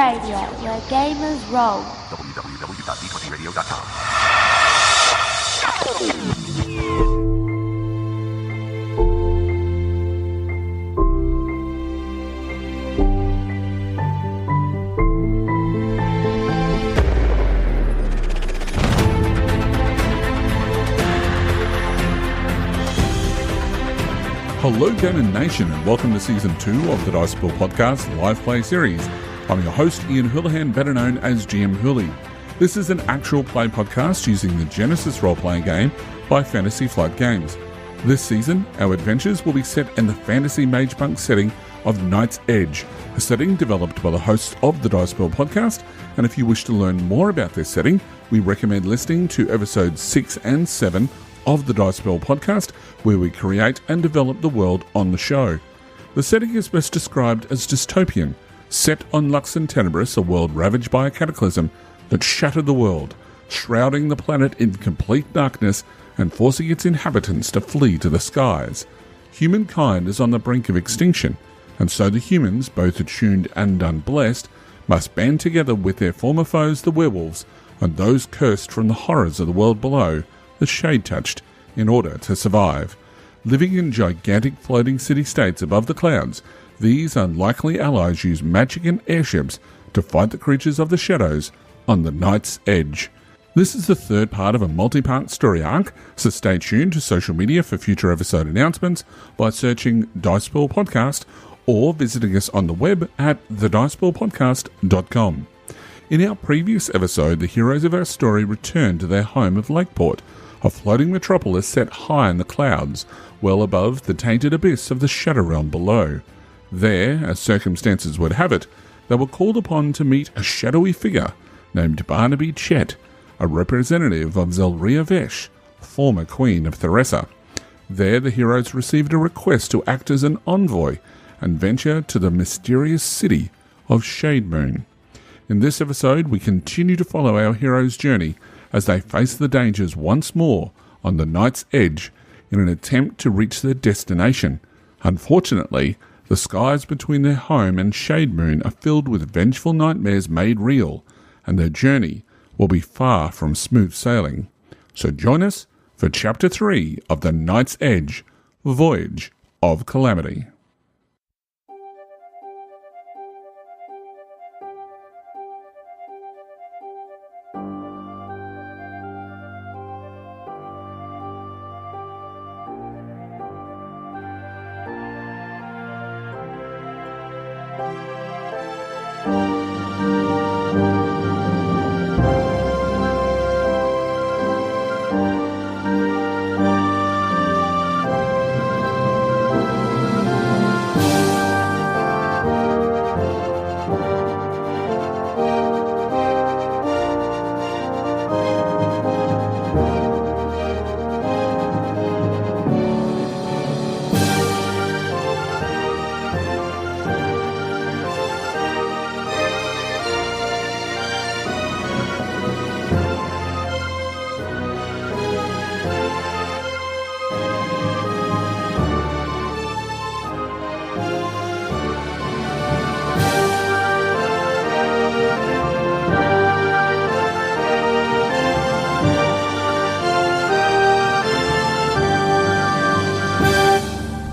Radio, where gamers roll. www.d20radio.com. Hello Gamer Nation and welcome to Season 2 of the Dice Pool Podcast live play series. I'm your host Ian Houlihan, better known as GM Hooli. This is an actual play podcast using the GeneSys Role Playing Game by Fantasy Flight Games. This season, our adventures will be set in the fantasy mage punk setting of Night's Edge, a setting developed by the hosts of the Dice Pool Podcast, and if you wish to learn more about this setting, we recommend listening to episodes 6 and 7 of the Dice Spell Podcast, where we create and develop the world on the show. The setting is best described as dystopian, set on Lux and Tenebris, a world ravaged by a cataclysm that shattered the world, shrouding the planet in complete darkness and forcing its inhabitants to flee to the skies. Humankind is on the brink of extinction, and so the humans, both attuned and unblessed, must band together with their former foes, the werewolves, and those cursed from the horrors of the world below, the shade-touched, in order to survive. Living in gigantic floating city-states above the clouds, these unlikely allies use magic and airships to fight the creatures of the shadows on the Night's Edge. This is the third part of a multi-part story arc, so stay tuned to social media for future episode announcements by searching Dicepel Podcast or visiting us on the web at thedicepelpodcast.com. In our previous episode, the heroes of our story returned to their home of Lakeport, a floating metropolis set high in the clouds, well above the tainted abyss of the Shadow Realm below. There, as circumstances would have it, they were called upon to meet a shadowy figure named Barnaby Chet, a representative of Zelria Vesh, former Queen of Theresa. There, the heroes received a request to act as an envoy and venture to the mysterious city of Shademoon. In this episode, we continue to follow our heroes' journey as they face the dangers once more on the Night's Edge in an attempt to reach their destination. Unfortunately, the skies between their home and Shademoon are filled with vengeful nightmares made real, and their journey will be far from smooth sailing. So join us for Chapter 3 of the Night's Edge, Voyage of Calamity.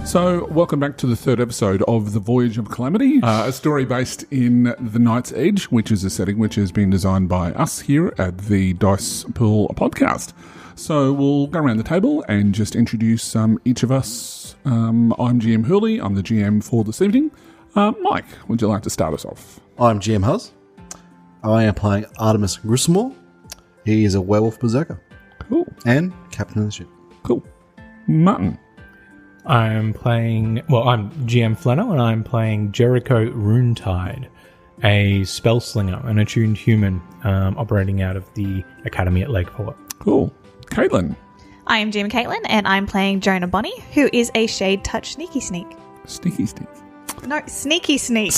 So, welcome back to the third episode of The Voyage of Calamity, a story based in the Night's Edge, which is a setting which has been designed by us here at the Dice Pool Podcast. So, we'll go around the table and just introduce each of us. I'm GM Hurley, I'm the GM for this evening. Mike, would you like to start us off? I'm GM Huz. I am playing Artimis Gristlemore. He is a werewolf berserker. Cool. And captain of the ship. Cool. Martin. I'm GM Fleno, and I'm playing Jerrico Runetide, a Spell Slinger, an attuned human operating out of the Academy at Lakeport. Cool. Caitlin. I am GM Caitlin, and I'm playing Jonah Bonnie, who is a Shade Touch Sneaky Sneak. Sneaky Sneak. No, Sneaky Sneak.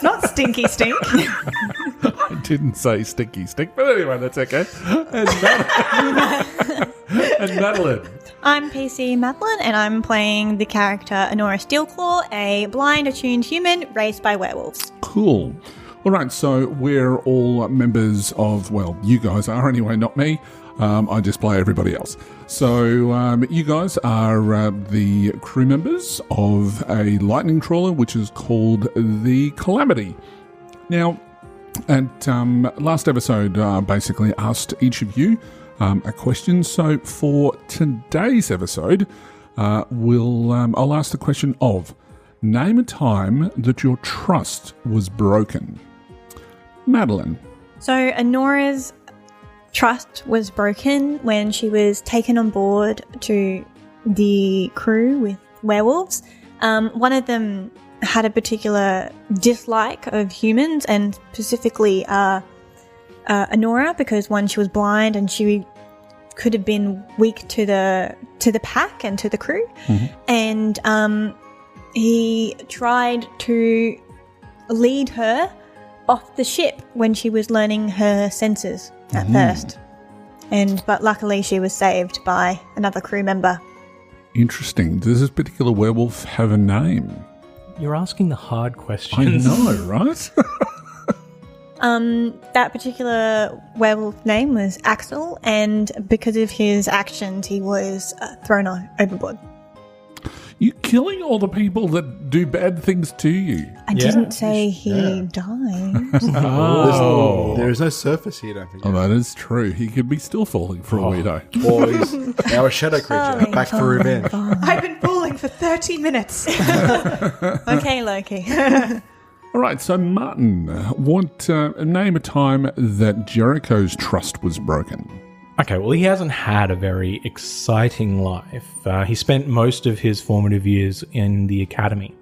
Not Stinky Stink. I didn't say Stinky Stink, but anyway, that's okay. And Madeline. I'm PC Madeline, and I'm playing the character Anora Steelclaw, a blind attuned human raised by werewolves. Cool. All right, so we're all members of, well, you guys are anyway, not me. I just play everybody else. So you guys are the crew members of a lightning trawler, which is called the Calamity. Now, at last episode, basically asked each of you a question. So for today's episode, I'll ask the question of, name a time that your trust was broken. Madeline. So Anora's trust was broken when she was taken on board to the crew with werewolves. One of them had a particular dislike of humans, and specifically Anora, because one, she was blind and she could have been weak to the pack and to the crew. And he tried to lead her off the ship when she was learning her senses at first. But luckily she was saved by another crew member. Interesting. Does this particular werewolf have a name? You're asking the hard questions. I know, right? That particular werewolf name was Axel, and because of his actions he was thrown overboard. You're killing all the people that do bad things to you. I didn't say he died. Oh. There is no surface here, don't think. Oh, that is true. He could be still falling for a weirdo. Or he's our shadow creature, back for revenge. I've been falling for 30 minutes. Okay, Loki. All right, so Martin, name a time that Jerrico's trust was broken. Okay, well, he hasn't had a very exciting life. He spent most of his formative years in the academy.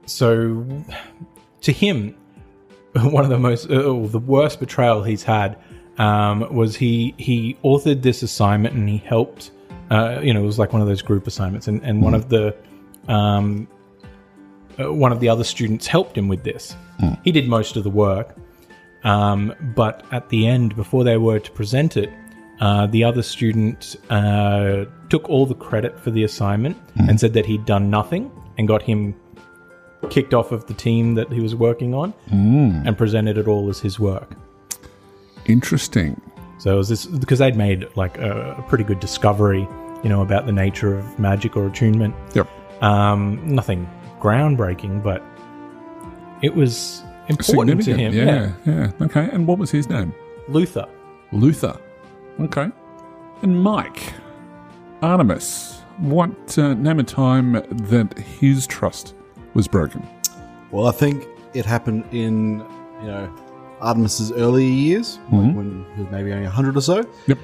So, to him, one of the most, the worst betrayal he's had was he authored this assignment and he helped. It was like one of those group assignments, and one of the other students helped him with this. He did most of the work. But at the end, before they were to present it, the other student took all the credit for the assignment and said that he'd done nothing, and got him kicked off of the team that he was working on and presented it all as his work. Interesting. So it was this, because they'd made like a pretty good discovery, about the nature of magic or attunement. Yep. Nothing groundbreaking, but it was important to him. Yeah. Okay. And what was his name? Luther. Okay. And Mike. Artemis. What name a time that his trust was broken? Well, I think it happened in, Artemis's earlier years, when he was maybe only 100 or so. Yep.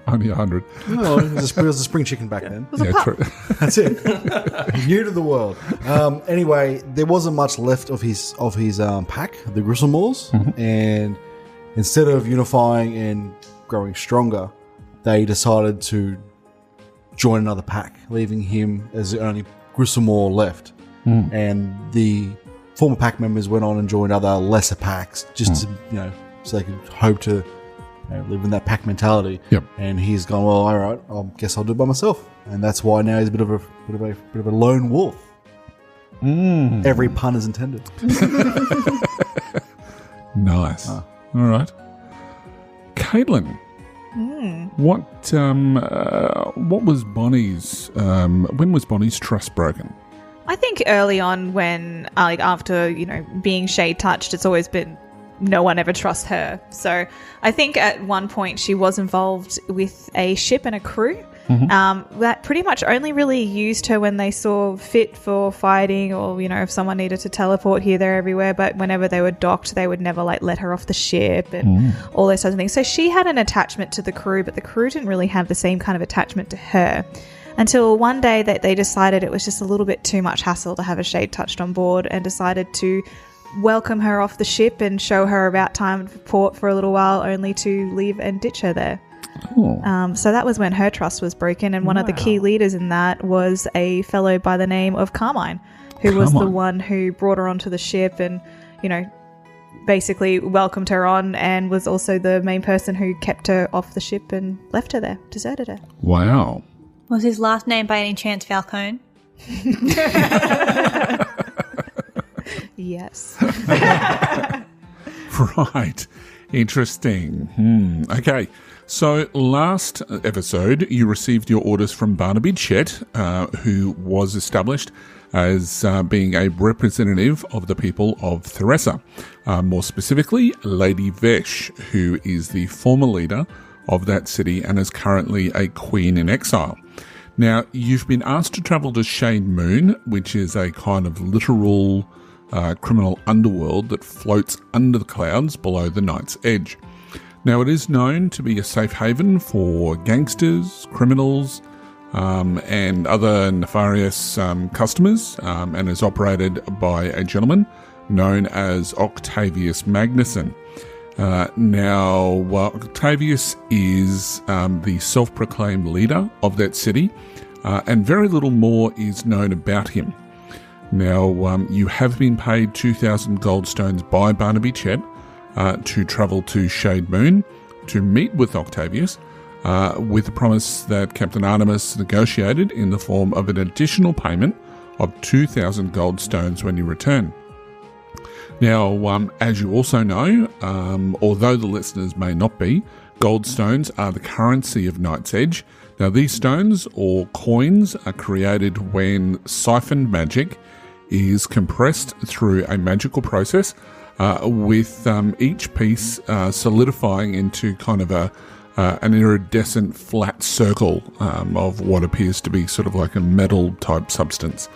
Only 100. No, he was a spring chicken back then. Yeah, true. That's it. New to the world. Anyway, there wasn't much left of his pack, the Gristlemores, and instead of unifying and growing stronger, they decided to join another pack, leaving him as the only Gristlemore left. And the former pack members went on and joined other lesser packs, just to, so they could hope to live in that pack mentality. Yep. And he's gone, well, all right, I guess I'll do it by myself. And that's why now he's a bit of a lone wolf. Every pun is intended. Nice. All right. Caitlin. What was Bonnie's? When was Bonnie's trust broken? I think early on, when after being shade touched, it's always been no one ever trusts her. So I think at one point she was involved with a ship and a crew that pretty much only really used her when they saw fit for fighting, or if someone needed to teleport here, there, everywhere. But whenever they were docked, they would never let her off the ship and all those sorts of things. So she had an attachment to the crew, but the crew didn't really have the same kind of attachment to her. Until one day that they decided it was just a little bit too much hassle to have a shade touched on board, and decided to welcome her off the ship and show her about time for port for a little while, only to leave and ditch her there. So that was when her trust was broken, and one of the key leaders in that was a fellow by the name of Carmine, who was the one who brought her onto the ship and, basically welcomed her on, and was also the main person who kept her off the ship and left her there, deserted her. Wow. Was his last name by any chance Falcone? Yes. Right. Interesting. Okay. So last episode, you received your orders from Barnaby Chet, who was established as being a representative of the people of Theresa. More specifically, Lady Vesh, who is the former leader of that city and is currently a queen in exile. Now, you've been asked to travel to Shade Moon, which is a kind of literal criminal underworld that floats under the clouds below the Night's Edge. Now, it is known to be a safe haven for gangsters, criminals, and other nefarious customers, and is operated by a gentleman known as Octavius Magnuson. Now, Octavius is the self-proclaimed leader of that city, and very little more is known about him. Now, you have been paid 2,000 gold stones by Barnaby Chet to travel to Shade Moon to meet with Octavius, with the promise that Captain Artimis negotiated in the form of an additional payment of 2,000 gold stones when you return. Now, as you also know, although the listeners may not be, gold stones are the currency of Night's Edge. Now, these stones, or coins, are created when siphoned magic is compressed through a magical process, with each piece solidifying into kind of an iridescent flat circle of what appears to be sort of like a metal type substance.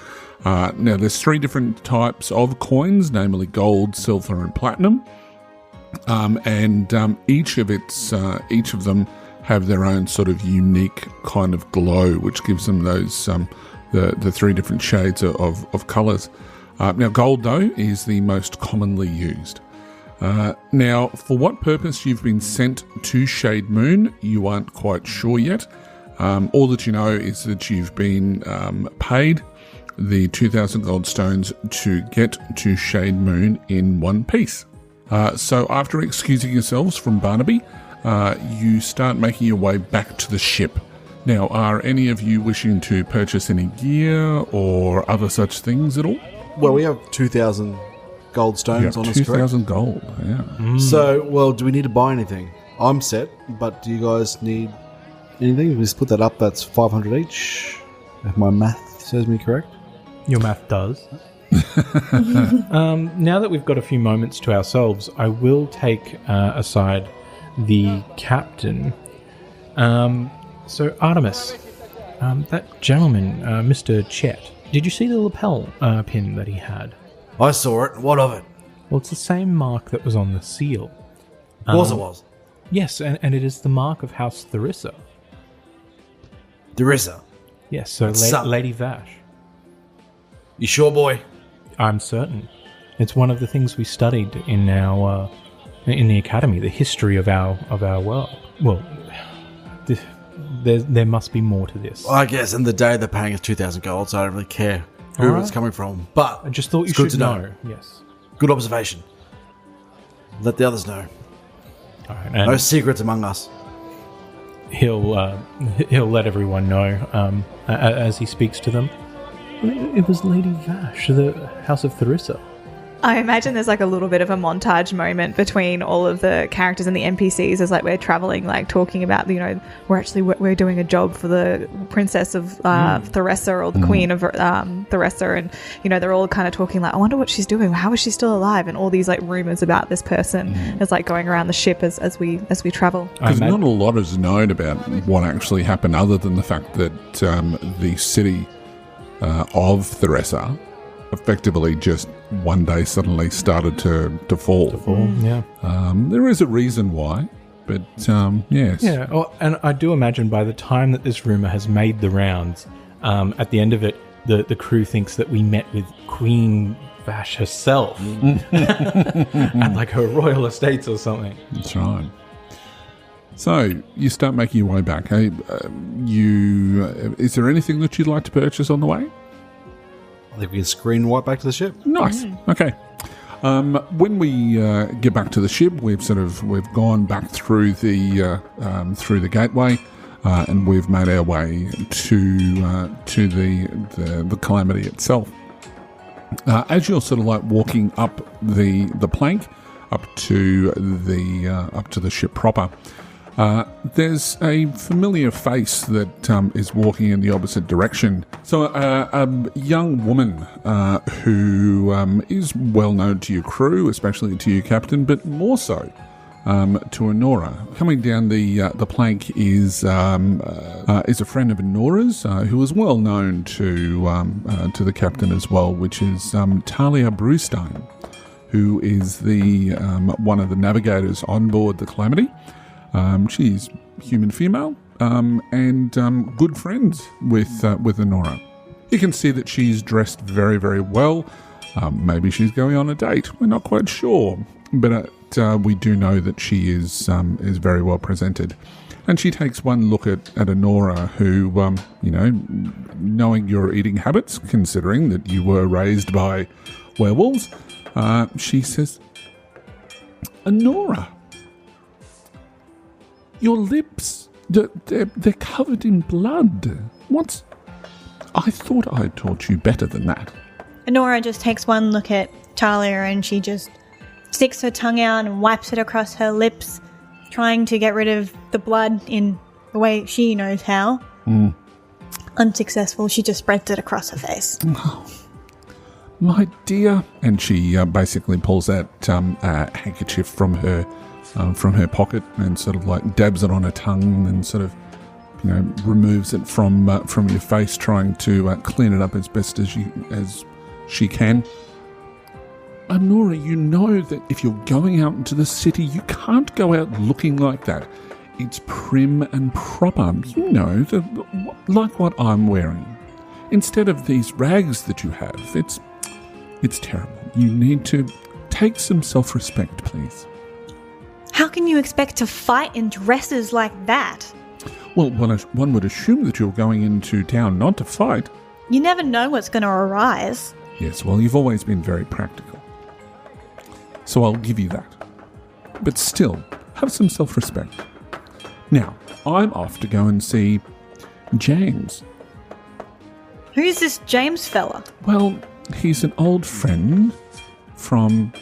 Now, there's 3 different types of coins, namely gold, silver, and platinum, and each of them have their own sort of unique kind of glow, which gives them those the 3 different shades of colours. Now, gold, though, is the most commonly used. Now, for what purpose you've been sent to Shade Moon, you aren't quite sure yet. All that you know is that you've been paid the 2,000 gold stones to get to Shade Moon in one piece. So after excusing yourselves from Barnaby, you start making your way back to the ship. Now, are any of you wishing to purchase any gear or other such things at all? Well, we have 2,000 gold stones on us, correct? 2,000 gold, yeah. So, well, do we need to buy anything? I'm set, but do you guys need anything? We just put that up. That's 500 each, if my math serves me correct. Your math does. Now that we've got a few moments to ourselves, I will take aside the captain. So, Artemis, that gentleman, Mr. Chet, did you see the lapel pin that he had? I saw it. What of it? Well, it's the same mark that was on the seal. Of course it was. Yes, and it is the mark of House Theresa. Theresa? Yes, so Lady Vash. You sure, boy? I'm certain. It's one of the things we studied in our in the academy, the history of our world. Well, there must be more to this. I guess in the day they're paying us 2,000 gold, so I don't really care who it's coming from. But I just thought you should know. Yes. Good observation. Let the others know. All right, no secrets among us. He'll let everyone know as he speaks to them. It was Lady Vash, the House of Theresa. I imagine there's like a little bit of a montage moment between all of the characters and the NPCs as like we're traveling, like talking about, you know, we're doing a job for the princess of Theresa, or the queen of Theresa, and you know they're all kind of talking like, I wonder what she's doing, how is she still alive, and all these like rumors about this person is like going around the ship as we travel. Because not a lot is known about what actually happened, other than the fact that the city of Theresa effectively just one day suddenly started to fall. Yeah. There is a reason why, but yes. Yeah, and I do imagine by the time that this rumour has made the rounds, at the end of it, the crew thinks that we met with Queen Vash herself at like her royal estates or something. That's right. So you start making your way back. Hey, is there anything that you'd like to purchase on the way? I think we can screen wipe back to the ship. Nice. Okay. When we get back to the ship, we've gone back through the gateway, and we've made our way to the Calamity itself. As you're sort of like walking up the plank up to the ship proper, there's a familiar face that is walking in the opposite direction. So a young woman who is well known to your crew, especially to your captain, but more so to Anora. Coming down the plank is a friend of Anora's who is well known to the captain as well, which is Talia Brewstein, who is the one of the navigators on board the Calamity. She's human female and good friends with Anora. You can see that she's dressed very, very well. Maybe she's going on a date. We're not quite sure, but we do know that she is very well presented. And she takes one look at Anora, who, knowing your eating habits, considering that you were raised by werewolves, she says, "Anora, your lips, they're covered in blood. I thought I taught you better than that." Anora just takes one look at Talia and she just sticks her tongue out and wipes it across her lips, trying to get rid of the blood in the way she knows how. Unsuccessful, she just spreads it across her face. Oh, my dear. And she basically pulls out a handkerchief from her pocket and sort of like dabs it on her tongue and sort of, removes it from your face, trying to clean it up as best as she can. Anora, you know that if you're going out into the city, you can't go out looking like that. It's prim and proper, like what I'm wearing. Instead of these rags that you have, it's terrible. You need to take some self-respect, please. How can you expect to fight in dresses like that? Well, one would assume that you're going into town not to fight. You never know what's going to arise. Yes, well, you've always been very practical. So I'll give you that. But still, have some self-respect. Now, I'm off to go and see James. Who's this James fella? Well, he's an old friend from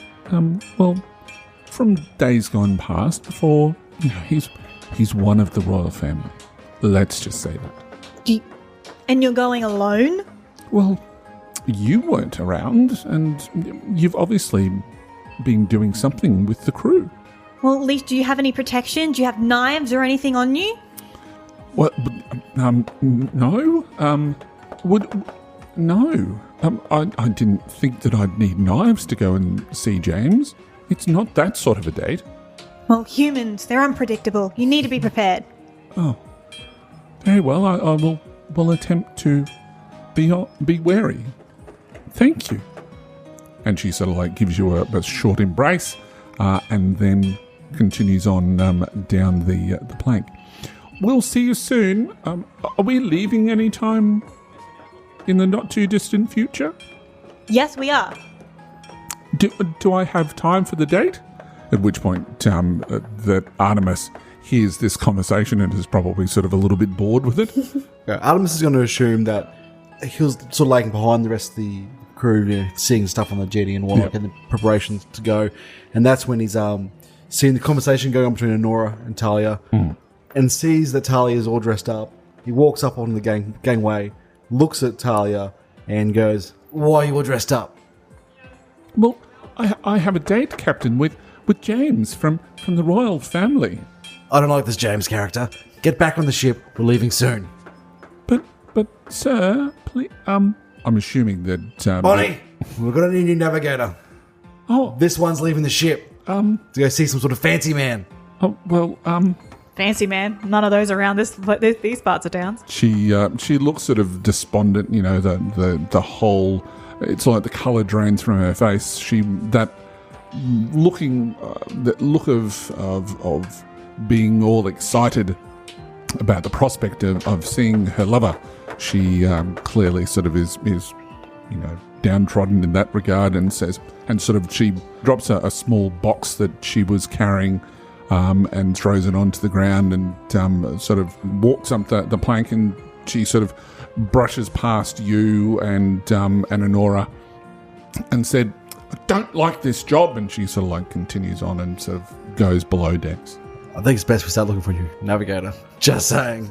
days gone past before, he's one of the royal family. Let's just say that. And you're going alone? Well, you weren't around, and you've obviously been doing something with the crew. Well, at least do you have any protection? Do you have knives or anything on you? Well, no. No. I didn't think that I'd need knives to go and see James. It's not that sort of a date. Well, humans, they're unpredictable. You need to be prepared. Oh. Very well, I will attempt to be wary. Thank you. And she sort of like gives you a short embrace and then continues on down the plank. We'll see you soon. Are we leaving any time in the not too distant future? Yes, we are. Do I have time for the date? At which point that Artemis hears this conversation and is probably sort of a little bit bored with it. Yeah, Artemis is going to assume that he was sort of lagging behind the rest of the crew, seeing stuff on the jetty and whatnot, and the preparations to go. And that's when he's seeing the conversation going on between Anora and Talia, and sees that Talia is all dressed up. He walks up on the gangway, looks at Talia, and goes, "Why are you all dressed up?" Well, I have a date, Captain, with James from the royal family. I don't like this James character. Get back on the ship. We're leaving soon. But sir, please, I'm assuming that Bonnie, we're gonna need a new navigator. Oh, This one's leaving the ship. To go see some sort of fancy man. oh well, Fancy man. None of those around these parts of towns. she looks sort of despondent. The whole. It's like the colour drains from her face. That look of being all excited about the prospect of seeing her lover. She clearly sort of is downtrodden in that regard, and she drops a small box that she was carrying and throws it onto the ground and sort of walks up the plank, and she sort of brushes past you and Anora and said, "I don't like this job," and she sort of like continues on and sort of goes below decks. I think it's best we start looking for you, navigator. Just saying.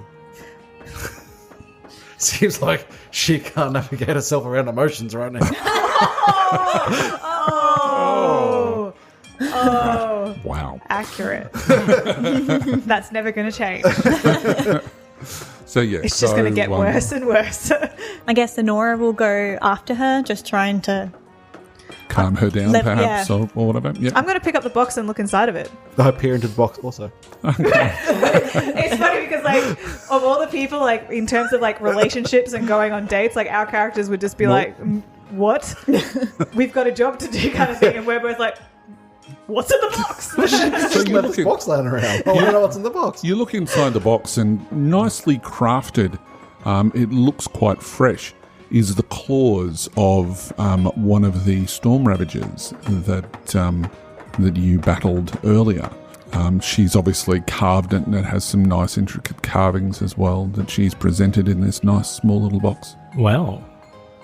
Seems like she can't navigate herself around emotions right now. Oh. Wow. Accurate. That's never going to change. So yeah, It's just going to get worse and worse. I guess Anora will go after her, just trying to... calm her down, perhaps, or whatever. Yep. I'm going to pick up the box and look inside of it. I peer into the box also. It's funny because, like, of all the people, like, in terms of, like, relationships and going on dates, like, our characters would just be like, what? We've got a job to do kind of thing. And we're both like, what's in the box? So you let this box laying around. I want to know what's in the box. You look inside the box and nicely crafted, it looks quite fresh, is the claws of one of the storm ravagers that you battled earlier. She's obviously carved it, and it has some nice intricate carvings as well that she's presented in this nice small little box. Well,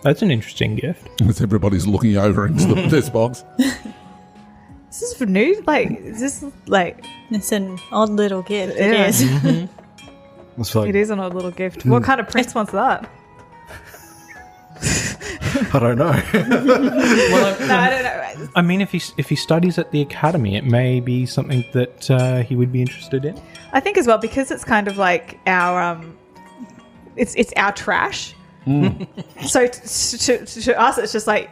that's an interesting gift. As everybody's looking over into this box. This is for new? Like, is this, like... It's an odd little gift. Yeah. It is. It's like, It is an odd little gift. What kind of prince wants that? I don't know. No, I don't know. I mean, if he studies at the academy, it may be something that he would be interested in. I think as well, because it's kind of like our... It's our trash. So to us, it's just like...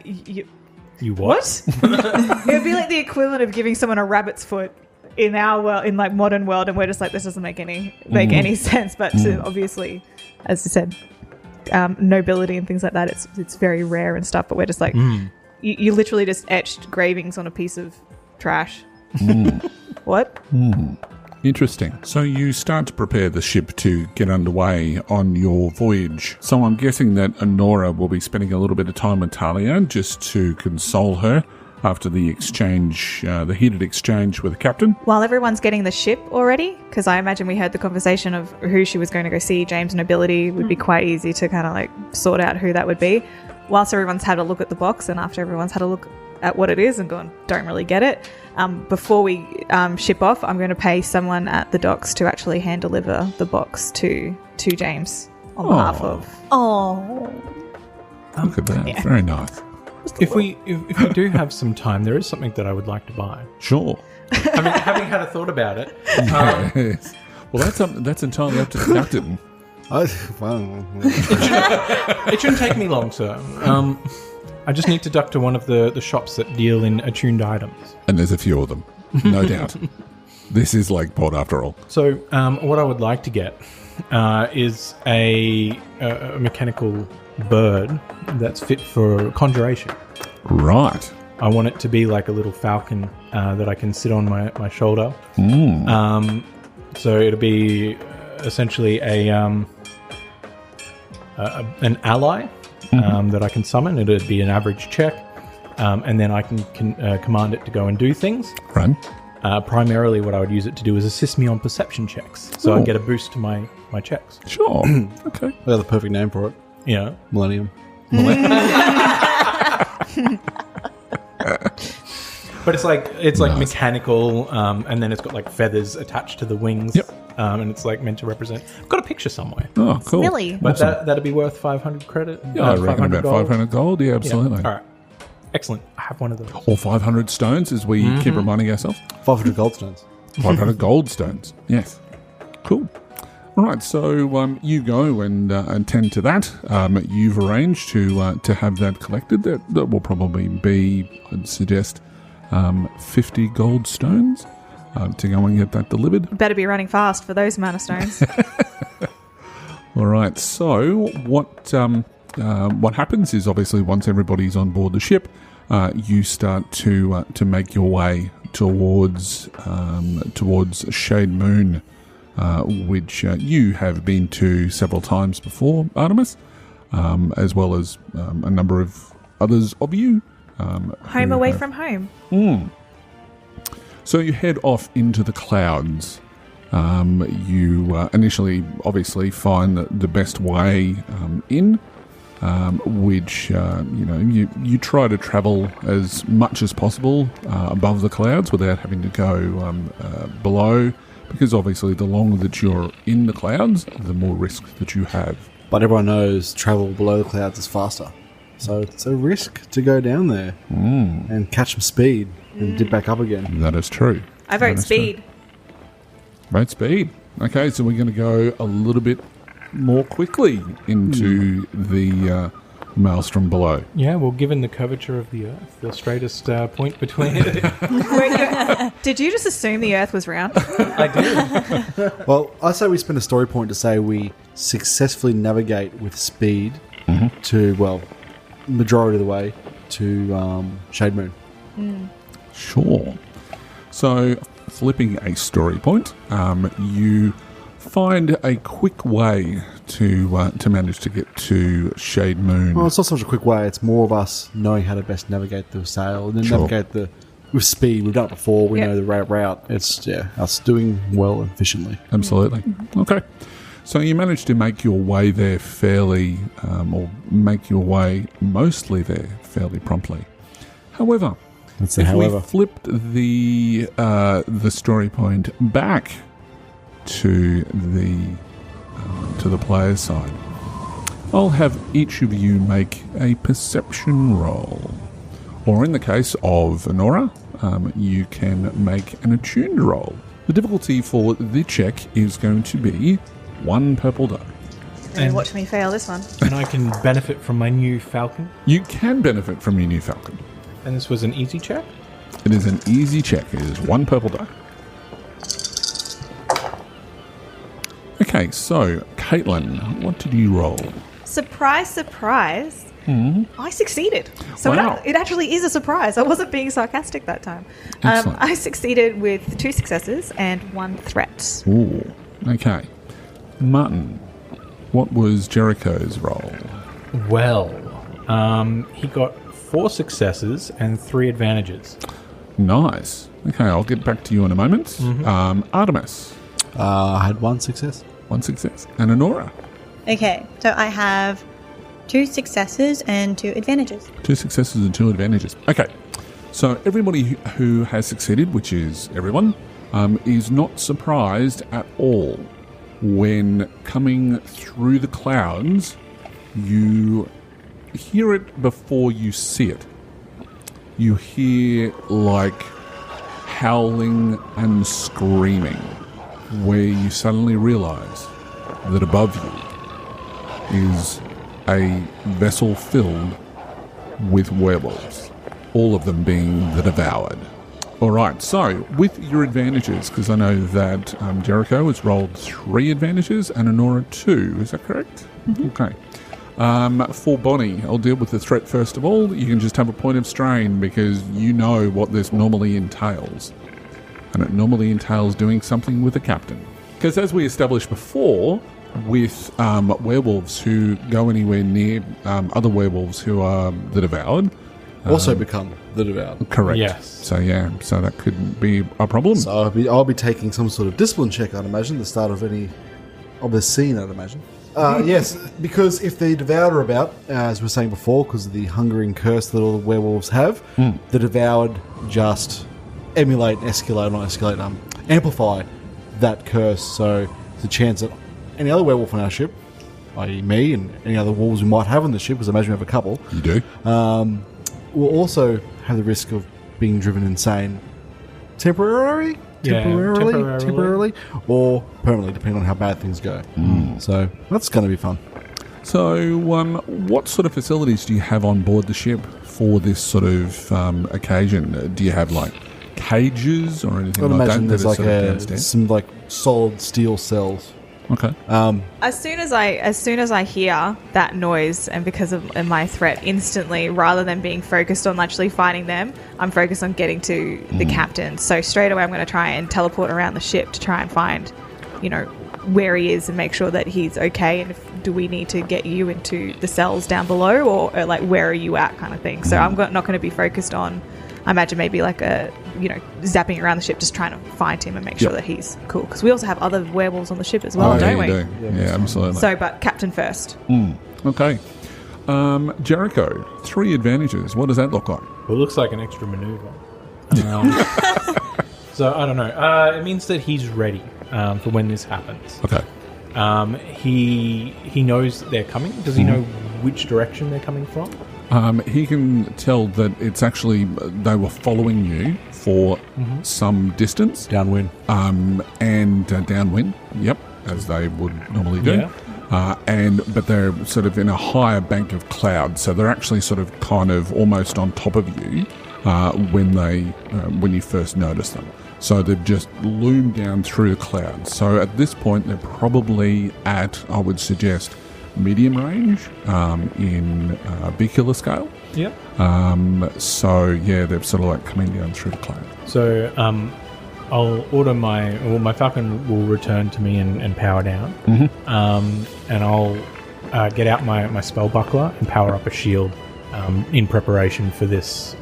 You what? It would be like the equivalent of giving someone a rabbit's foot in our world, in like modern world, and we're just like, this doesn't make any sense. But to obviously, as I said, nobility and things like that, it's very rare and stuff. But we're just like, you literally just etched gravings on a piece of trash. What? Interesting. So you start to prepare the ship to get underway on your voyage. So I'm guessing that Anora will be spending a little bit of time with Talia just to console her after the exchange, the heated exchange with the captain. While everyone's getting the ship already, because I imagine we heard the conversation of who she was going to go see, James Nobility, would be quite easy to kind of like sort out who that would be. Whilst everyone's had a look at the box and after everyone's had a look at what it is and gone, don't really get it, before we ship off, I'm going to pay someone at the docks to actually hand deliver the box to James on behalf of... Oh. Look at that. Yeah. Very nice. If we do have some time, there is something that I would like to buy. Sure. I mean, having had a thought about it. Yes. Well, that's entirely up to the captain. It shouldn't take me long, sir. I just need to duck to one of the shops that deal in attuned items. And there's a few of them, no doubt. This is Lakeport after all. So what I would like to get is a mechanical bird that's fit for conjuration. Right. I want it to be like a little falcon that I can sit on my shoulder. So it'll be essentially an ally that I can summon. It'd be an average check, and then I can command it to go and do things. Right. Primarily, what I would use it to do is assist me on perception checks, so I get a boost to my checks. Sure. Okay. We have the perfect name for it. Yeah. Millennium. But it's like nice. Mechanical, and then it's got like feathers attached to the wings. Yep. And it's like meant to represent. I've got a picture somewhere. Oh, cool. Really? But that'd be worth 500 credit. Yeah, I reckon about 500 gold. Yeah, absolutely. Yeah. All right. Excellent. I have one of those. Or 500 stones, as we keep reminding ourselves. 500 gold stones. 500 gold stones. Yes. Cool. All right, so you go and tend to that. You've arranged to have that collected. That will probably be, I'd suggest, 50 gold stones to go and get that delivered. Better be running fast for those amount of stones. All right, so what happens is obviously once everybody's on board the ship, you start to make your way towards Shade Moon, which you have been to several times before, Artemis, as well as a number of others of you. Home away from home. So you head off into the clouds. You initially obviously find the best way in, which you try to travel as much as possible above the clouds without having to go below, because obviously the longer that you're in the clouds, the more risk that you have. But everyone knows travel below the clouds is faster. So it's a risk to go down there and catch some speed and dip back up again. That is true. I vote speed. Vote speed. Okay, so we're going to go a little bit more quickly into the maelstrom below. Yeah, well, given the curvature of the Earth, the straightest point between Did you just assume the Earth was round? I did. Well, I say we spend a story point to say we successfully navigate with speed to, well, majority of the way to Shade Moon. Sure. So, flipping a story point, you find a quick way to manage to get to Shade Moon. Well, it's not such a quick way. It's more of us knowing how to best navigate the sail and then navigate with speed. We've done it before. We know the route. It's us doing well and efficiently. Absolutely. Okay. So you managed to make your way there fairly, or make your way mostly there fairly promptly. However, we flipped the story point back to the player's side, I'll have each of you make a perception roll, or in the case of Anora, you can make an attuned roll. The difficulty for the check is going to be 1 purple die. And watch me fail this one. And I can benefit from my new falcon. You can benefit from your new falcon. And this was an easy check? It is an easy check. It is 1 purple die. Okay, so, Caitlin, what did you roll? Surprise, surprise. I succeeded. So Wow. it actually is a surprise. I wasn't being sarcastic that time. Excellent. I succeeded with 2 successes and 1 threat. Ooh, okay. Martin, what was Jerrico's roll? Well, he got 4 successes and 3 advantages. Nice. Okay, I'll get back to you in a moment. Artemis, I had 1 success. 1 success. And Anora, Okay, so I have 2 successes and 2 advantages. 2 successes and 2 advantages. Okay, so everybody who has succeeded, which is everyone, is not surprised at all when coming through the clouds, you hear it before you see it. You hear, like, howling and screaming, where you suddenly realise that above you is a vessel filled with werewolves, all of them being the devoured. Alright, so with your advantages, because I know that Jerrico has rolled 3 advantages and Anora 2, is that correct? Okay. For Bonnie, I'll deal with the threat first of all. You can just have a point of strain because you know what this normally entails. And it normally entails doing something with the captain. Because as we established before, with werewolves who go anywhere near other werewolves who are the devoured, Also become the devoured. correct. Yes. So yeah, so that could be a problem. So I'll be taking some sort of discipline check, I'd imagine, at the start of any of the scene, I'd imagine. Yes, because if the devoured are about, as we were saying before, because of the hungering curse that all the werewolves have, the devoured just emulate, amplify that curse. So there's a chance that any other werewolf on our ship, i.e. me and any other wolves we might have on the ship, because I imagine we have a couple, You do? will also have the risk of being driven insane temporarily, or permanently, depending on how bad things go. So that's going to be fun. So, what sort of facilities do you have on board the ship for this sort of occasion? Do you have like cages or anything I'd like imagine that? there's like some like solid steel cells. Okay. As soon as I hear that noise, and because of my threat, instantly, rather than being focused on actually fighting them, I'm focused on getting to the captain. So straight away, I'm going to try and teleport around the ship to try and find, where he is and make sure that he's okay. And do we need to get you into the cells down below, or like where are you at, kind of thing. So I'm not going to be focused on. I imagine maybe like zapping around the ship, just trying to find him and make sure that he's cool. Because we also have other werewolves on the ship as well, don't we? You do. Yeah, absolutely. So, but captain first. Okay. Jerrico, 3 advantages. What does that look like? Well, it looks like an extra maneuver. So I don't know. It means that he's ready for when this happens. Okay. He knows that they're coming. Does he know which direction they're coming from? He can tell that it's actually they were following you for some distance. Downwind. And downwind. Yep, as they would normally do. Yeah. But they're sort of in a higher bank of clouds, so they're actually sort of kind of almost on top of you when you first notice them. So they've just loomed down through the clouds. So at this point, they're probably at, I would suggest, medium range in vehicular scale. Yep. So yeah, they're sort of like coming down through the clouds. So I'll order my Falcon will return to me and power down. And I'll get out my spell buckler and power up a shield in preparation for this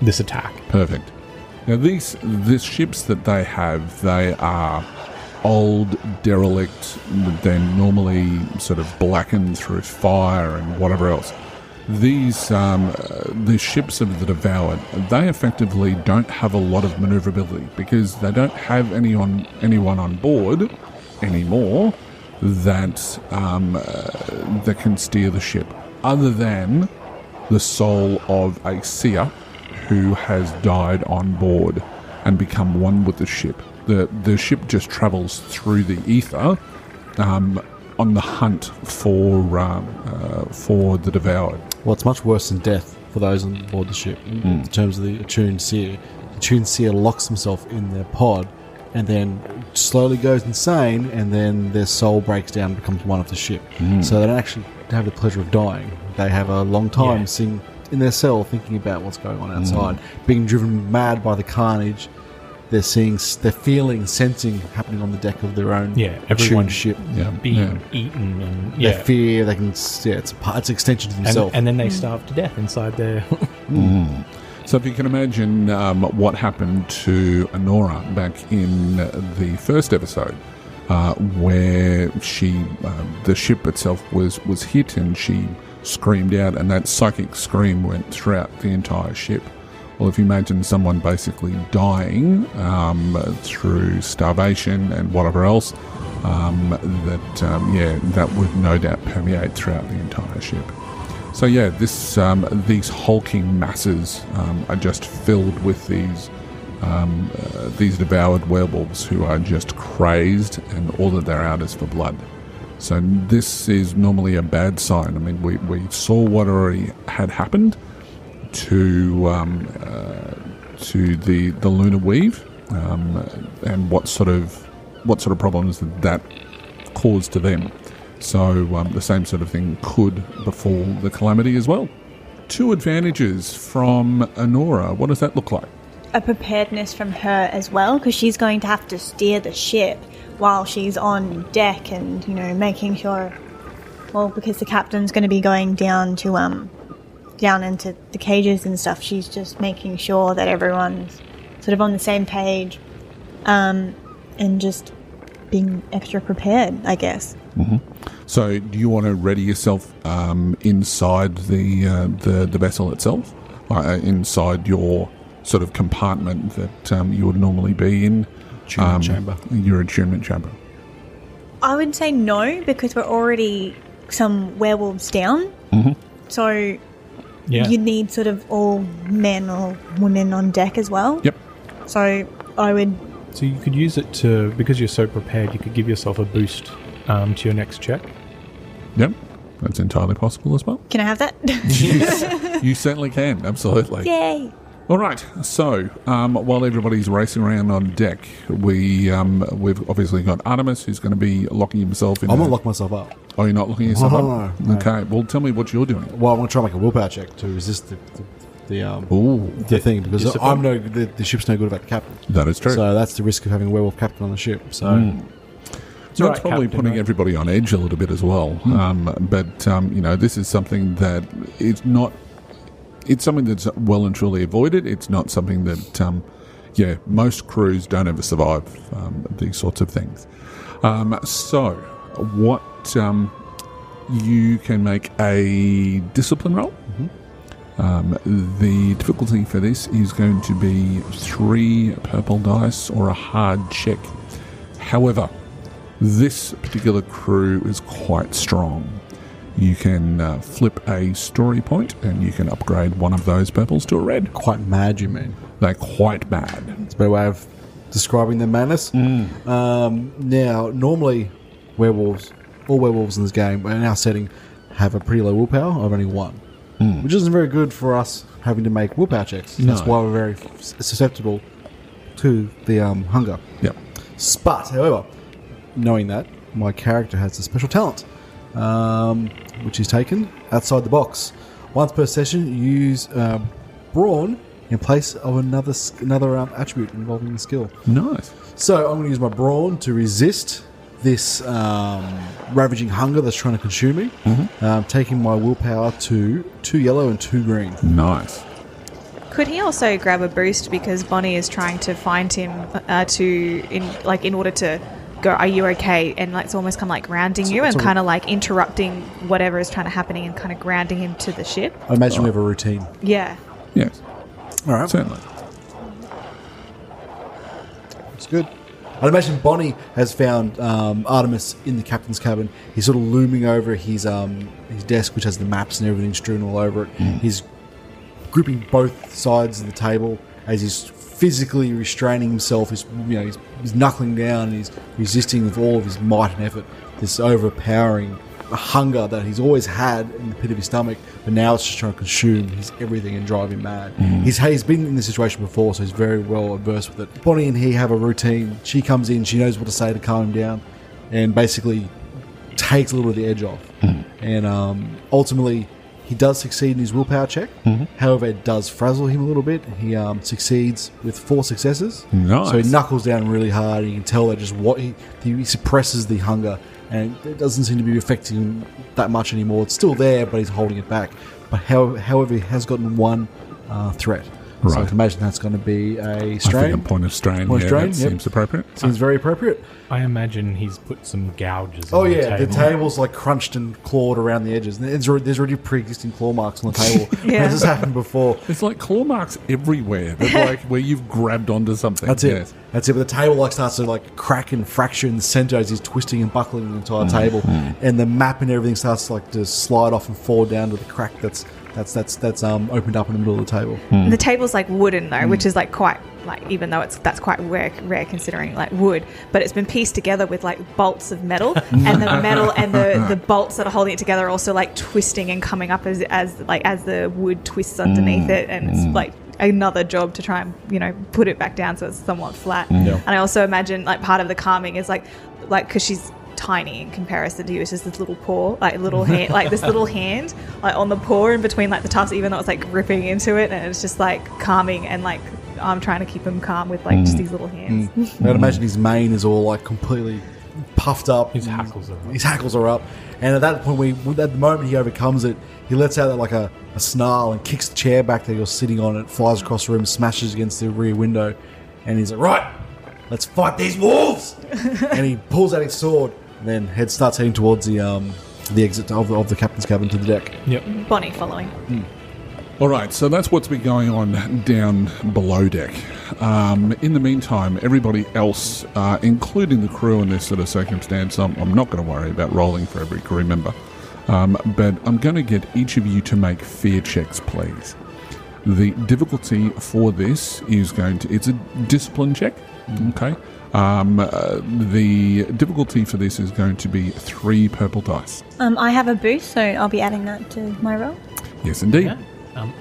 attack. Perfect. Now these ships that they have, they are old, derelict. They're normally sort of blackened through fire and whatever else. These the ships of the Devoured, they effectively don't have a lot of maneuverability because they don't have anyone on board anymore that can steer the ship, other than the soul of a seer who has died on board and become one with the ship. The ship just travels through the ether on the hunt for the Devoured. Well, it's much worse than death for those on board the ship. In terms of the attuned seer, the attuned seer locks himself in their pod and then slowly goes insane, and then their soul breaks down and becomes one of the ship. So they don't actually have the pleasure of dying. They have a long time sitting in their cell thinking about what's going on outside, being driven mad by the carnage. They're feeling, sensing happening on the deck of their own everyone ship. Being eaten and They fear. They can. It's an extension to themselves. and then they starve to death inside their. So if you can imagine what happened to Anora back in the first episode, where the ship itself was hit and she screamed out, and that psychic scream went throughout the entire ship. Well, if you imagine someone basically dying through starvation and whatever else, that would no doubt permeate throughout the entire ship. So yeah, these hulking masses are just filled with these devoured werewolves who are just crazed, and all that they're out is for blood. So this is normally a bad sign. I mean, we saw what already had happened to the lunar weave, and what sort of problems that caused to them. So the same sort of thing could befall the Calamity as well. 2 advantages from Anora. What does that look like? A preparedness from her as well, because she's going to have to steer the ship while she's on deck, and making sure. Well, because the captain's going to be going down to down into the cages and stuff. She's just making sure that everyone's sort of on the same page, and just being extra prepared, I guess. So do you want to ready yourself inside the vessel itself, inside your sort of compartment that you would normally be in? Chamber. Your attunement chamber. I would say no, because we're already some werewolves down. So you need sort of all men or women on deck as well. Yep. So I would... So you could use it to, because you're so prepared, you could give yourself a boost to your next check. Yep. That's entirely possible as well. Can I have that? You certainly can. Absolutely. Yay! All right. So while everybody's racing around on deck, we've obviously got Artemis, who's going to be locking himself in. I'm not locking myself up. Oh, you're not locking yourself up? No. Okay. Well, tell me what you're doing. Well, I'm going to try and make a willpower check to resist the thing, because the ship's no good without the captain. That is true. So that's the risk of having a werewolf captain on the ship. So So that's probably putting everybody on edge a little bit as well. But this is something that is not. It's something that's well and truly avoided. It's not something that, most crews don't ever survive these sorts of things. So what you can make a discipline roll. The difficulty for this is going to be 3 purple dice or a hard check. However, this particular crew is quite strong. You can flip a story point and you can upgrade one of those purples to a red. Quite mad, you mean? They're quite mad. It's a better way of describing their madness. Now, normally, all werewolves in this game, in our setting, have a pretty low willpower of only 1. Which isn't very good for us having to make willpower checks. No. That's why we're very susceptible to the hunger. Yep. But, however, knowing that, my character has a special talent, which is taken outside the box. Once per session, you use brawn in place of another attribute involving the skill. Nice. So I'm going to use my brawn to resist this ravaging hunger that's trying to consume me, taking my willpower to 2 yellow and 2 green. Nice. Could he also grab a boost because Bonnie is trying to find him in order to go, are you okay? And like it's almost kind of like grounding you and kind of like interrupting whatever is trying to happening and kind of grounding him to the ship. I imagine we have a routine. Yeah. Yes. All right. Certainly. It's good. I'd imagine Bonnie has found Artemis in the captain's cabin. He's sort of looming over his desk, which has the maps and everything strewn all over it. He's gripping both sides of the table as he's physically restraining himself. He's knuckling down and he's resisting with all of his might and effort this overpowering hunger that he's always had in the pit of his stomach, but now it's just trying to consume his everything and drive him mad. He's been in this situation before, so he's very well averse with it. Bonnie and he have a routine. She comes in, she knows what to say to calm him down, and basically takes a little bit of the edge off. And ultimately, he does succeed in his willpower check. However, it does frazzle him a little bit. He succeeds with 4 successes. Nice. So he knuckles down really hard, and you can tell that just he suppresses the hunger, and it doesn't seem to be affecting him that much anymore. It's still there, but he's holding it back. But however, he has gotten 1 threat. Right. So I can imagine that's going to be a strain. I think a point of strain. Point of strain, that yep. seems appropriate. Seems very appropriate. I imagine he's put some gouges Oh on yeah, the the table's like crunched and clawed around the edges. And there's already pre-existing claw marks on the table. Yeah. This has happened before. It's like claw marks everywhere. They're like where you've grabbed onto something. That's it. Yes. That's it. But the table starts to crack and fracture in the center as he's twisting and buckling the entire table, and the map and everything starts to slide off and fall down to the crack that's opened up in the middle of the table. The table's like wooden though, which is like quite even though that's quite rare considering like wood, but it's been pieced together with like bolts of metal, and the metal and the bolts that are holding it together are also like twisting and coming up as the wood twists underneath it, and it's like another job to try and put it back down so it's somewhat flat. Yeah. And I also imagine like part of the calming is like because she's tiny in comparison to you, it's just this little paw, little hand, this little hand on the paw in between the tufts, even though it's gripping into it, and it's just calming, and I'm trying to keep him calm with just these little hands. I'd imagine his mane is all completely puffed up. His hackles are up. His hackles are up, and at that point, at the moment he overcomes it, he lets out a snarl and kicks the chair back that you're sitting on. It flies across the room, smashes against the rear window, and he's like, "Right, let's fight these wolves!" And he pulls out his sword. And then starts heading towards the exit of the captain's cabin to the deck. Yep. Bonnie following. All right, so that's what's been going on down below deck. In the meantime, everybody else, including the crew in this sort of circumstance, I'm not going to worry about rolling for every crew member, but I'm going to get each of you to make fear checks, please. The difficulty for this is it's a discipline check, okay? The difficulty for this is going to be 3 purple dice. I have a boost, so I'll be adding that to my roll. Yes, indeed. Yeah.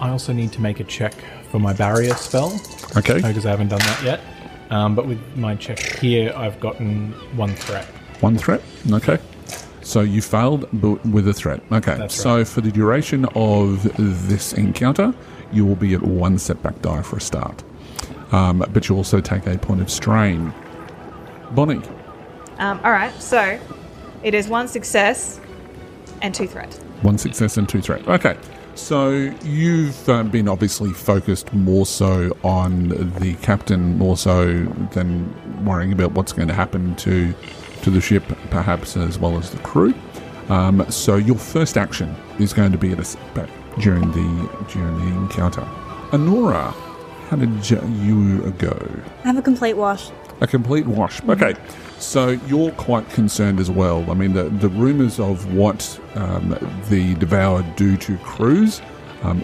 I also need to make a check for my barrier spell. Okay. Because I haven't done that yet. But with my check here, I've gotten 1 threat. 1 threat? Okay. So you failed but with a threat. Okay. That's so right. for the duration of this encounter, you will be at 1 setback die for a start. But you also take a point of strain. Bonnie. All right, so it is 1 success and 2 threat. 1 success and 2 threat. Okay. So you've been obviously focused more so on the captain, more so than worrying about what's going to happen to the ship, perhaps, as well as the crew. So your first action is going to be at a setback during the encounter. Anora, how did you go? I have a complete wash. A complete wash. Okay, so you're quite concerned as well. I mean, the rumours of what the Devoured do to crews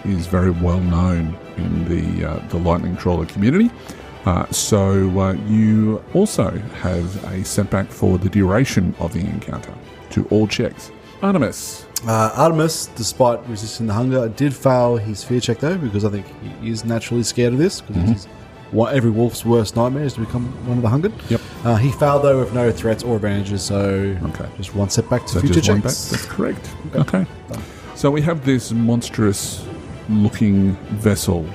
is very well known in the Lightning Trawler community. So you also have a setback for the duration of the encounter to all checks. Artemis. Artemis, despite resisting the hunger, did fail his fear check though, because I think he is naturally scared of this, because it is every wolf's worst nightmare is to become one of the hungered. Yep. He failed though with no threats or advantages, so just one setback to future just one checks. back. That's correct. Okay. So we have this monstrous looking vessel,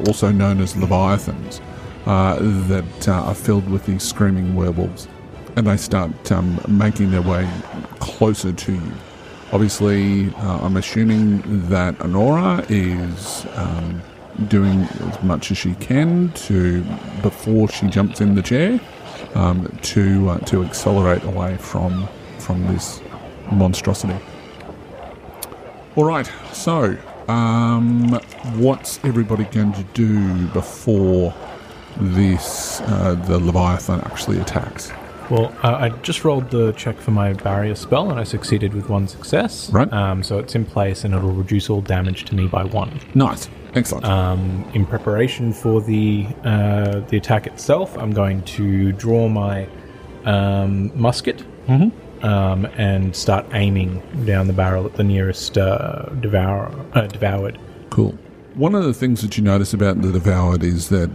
also known as leviathans, that are filled with these screaming werewolves, and they start making their way closer to you. Obviously, I'm assuming that Anora is doing as much as she can before she jumps in the chair to accelerate away from this monstrosity. All right, so what's everybody going to do before the Leviathan actually attacks? Well, I just rolled the check for my barrier spell, and I succeeded with 1 success. Right. So it's in place, and it'll reduce all damage to me by 1. Nice. Excellent. In preparation for the attack itself, I'm going to draw my musket and start aiming down the barrel at the nearest devoured. Cool. One of the things that you notice about the Devoured is that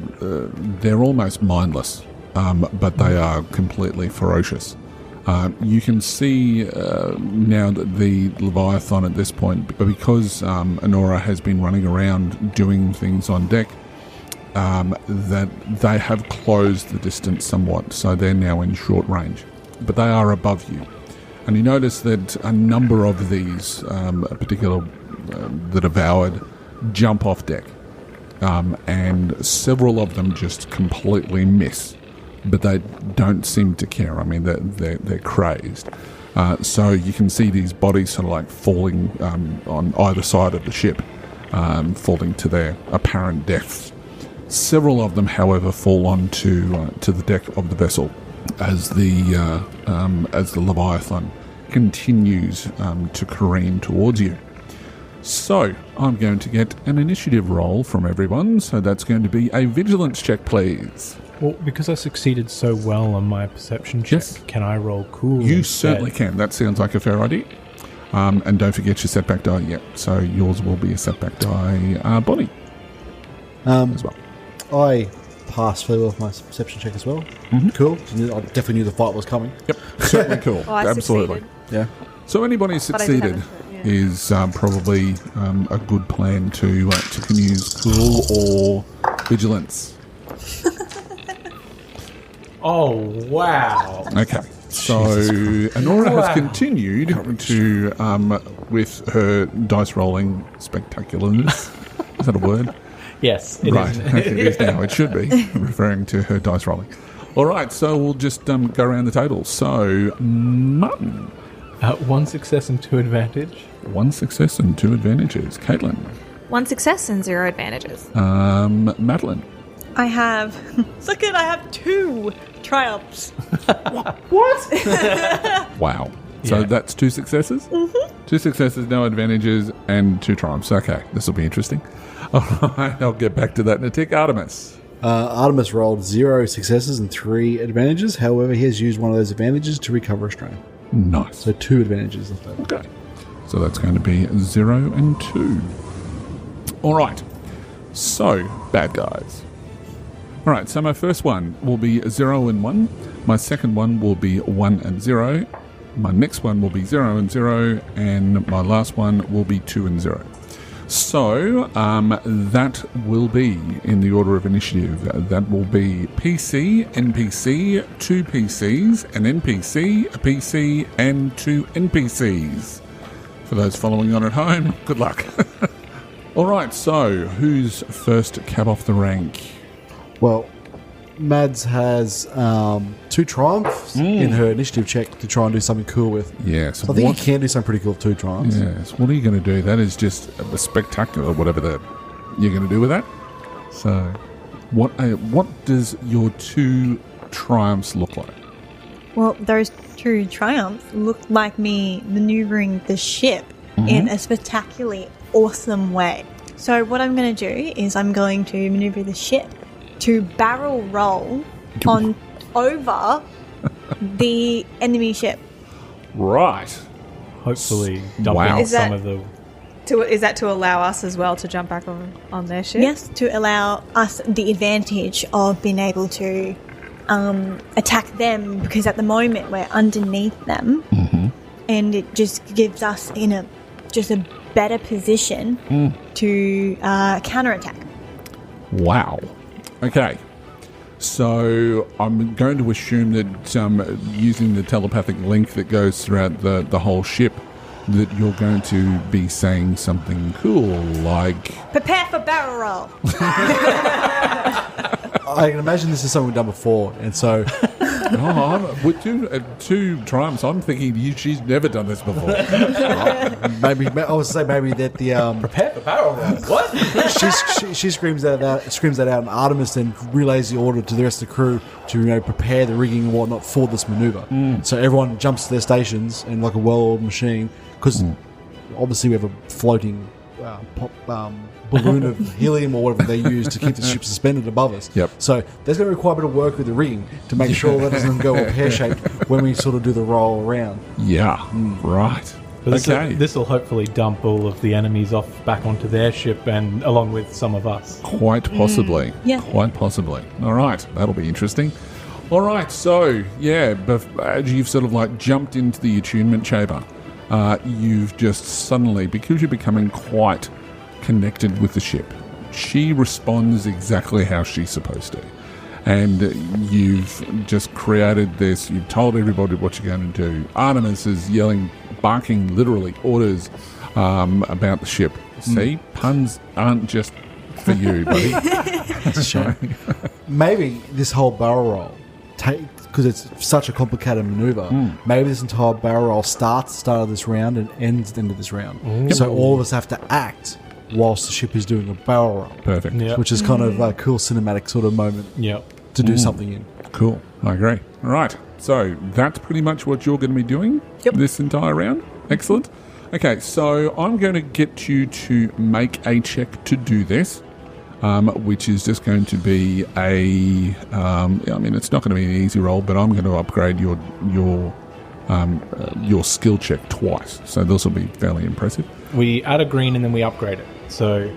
they're almost mindless, but they are completely ferocious. You can see now that the Leviathan at this point, because Anora has been running around doing things on deck, that they have closed the distance somewhat, so they're now in short range. But they are above you. And you notice that a number of these, the Devoured, jump off deck. And several of them just completely miss. But they don't seem to care. I mean, they're crazed. So you can see these bodies sort of like falling on either side of the ship, falling to their apparent deaths. Several of them, however, fall onto to the deck of the vessel as the Leviathan continues to careen towards you. So I'm going to get an initiative roll from everyone. So that's going to be a vigilance check, please. Well, because I succeeded so well on my perception check, can I roll cool? You instead? certainly can. That sounds like a fair idea. And don't forget your setback die yet. So yours will be a setback die body as well. I passed fairly well with my perception check as well. Cool. I definitely knew the fight was coming. Yep, certainly cool. I Absolutely. succeeded. Yeah. But So anybody I didn't succeeded have it, yeah. is probably a good plan to use cool or vigilance. Oh, wow. Okay, so Anora has continued to, with her dice rolling spectacularness. Is that a word? Yes, it Right, is. okay, it is now. It should be, referring to her dice rolling. All right, so we'll just go around the table. So, Martin. 1 success and 2 advantage. 1 success and 2 advantages. Caitlin. 1 success and 0 advantages. Madeline. I have... Look at I have 2 triumphs. Wow. So Yeah. that's 2 successes? 2 successes, no advantages, and 2 triumphs. Okay, this will be interesting. All right, I'll get back to that in a tick. Artemis. Artemis rolled 0 successes and 3 advantages. However, he has used one of those advantages to recover a strain. Nice. So 2 advantages left over. Okay. So that's going to be 0 and 2. All right. So, bad guys. All right, so my first one will be 0 and 1. My second one will be 1 and 0. My next one will be 0 and 0. And my last one will be 2 and 0. So, that will be in the order of initiative. That will be PC, NPC, 2 PCs, an NPC, a PC, and 2 NPCs. For those following on at home, good luck. All right, so who's first cab off the rank? Well, Mads has 2 triumphs in her initiative check to try and do something cool with. Yes. So I think you can do something pretty cool with 2 triumphs. Yes. What are you going to do? That is just a spectacular, whatever you're going to do with that. So, what does your 2 triumphs look like? Well, those 2 triumphs look like me maneuvering the ship in a spectacularly awesome way. So what I'm going to do is I'm going to maneuver the ship to barrel roll on over the enemy ship. Right. Hopefully dumping Wow. Is that- some of the... Is that to allow us as well to jump back on their ship? Yes, to allow us the advantage of being able to attack them, because at the moment we're underneath them, and it just gives us in a better position to counterattack. Wow. Okay. So I'm going to assume that using the telepathic link that goes throughout the whole ship, that you're going to be saying something cool like... Prepare for barrel roll. I can imagine this is something we've done before, and so with 2 triumphs, I'm thinking she's never done this before. maybe I would say maybe that the Prepare for barrel roll. What? she screams that out, and Artemis then relays the order to the rest of the crew to prepare the rigging and whatnot for this maneuver. So everyone jumps to their stations and like a well-oiled machine, because obviously we have a floating balloon of helium or whatever they use to keep the ship suspended above us. Yep. So there's going to require a bit of work with the rigging to make sure that doesn't go all pear-shaped when we sort of do the roll around. Yeah. Right. Okay. This will hopefully dump all of the enemies off back onto their ship, and along with some of us. Quite possibly. Yeah. Quite possibly. All right. That'll be interesting. All right. So, yeah, as you've sort of like jumped into the attunement chamber, you've just suddenly, because you're becoming quite connected with the ship, she responds exactly how she's supposed to. And you've just created this, you've told everybody what you're going to do. Artemis is yelling, barking literally orders about the ship. See, puns aren't just for you, buddy. That's a shame. Maybe this whole barrel roll, because it's such a complicated maneuver, maybe this entire barrel roll starts at the start of this round and ends at the end of this round. So all of us have to act whilst the ship is doing a barrel roll. Perfect. Yep. Which is kind of a cool cinematic sort of moment to do something in. Cool. I agree. All right. So that's pretty much what you're going to be doing this entire round. Excellent. Okay, so I'm going to get you to make a check to do this, which is just going to be it's not going to be an easy roll, but I'm going to upgrade your skill check twice. So this will be fairly impressive. We add a green and then we upgrade it. So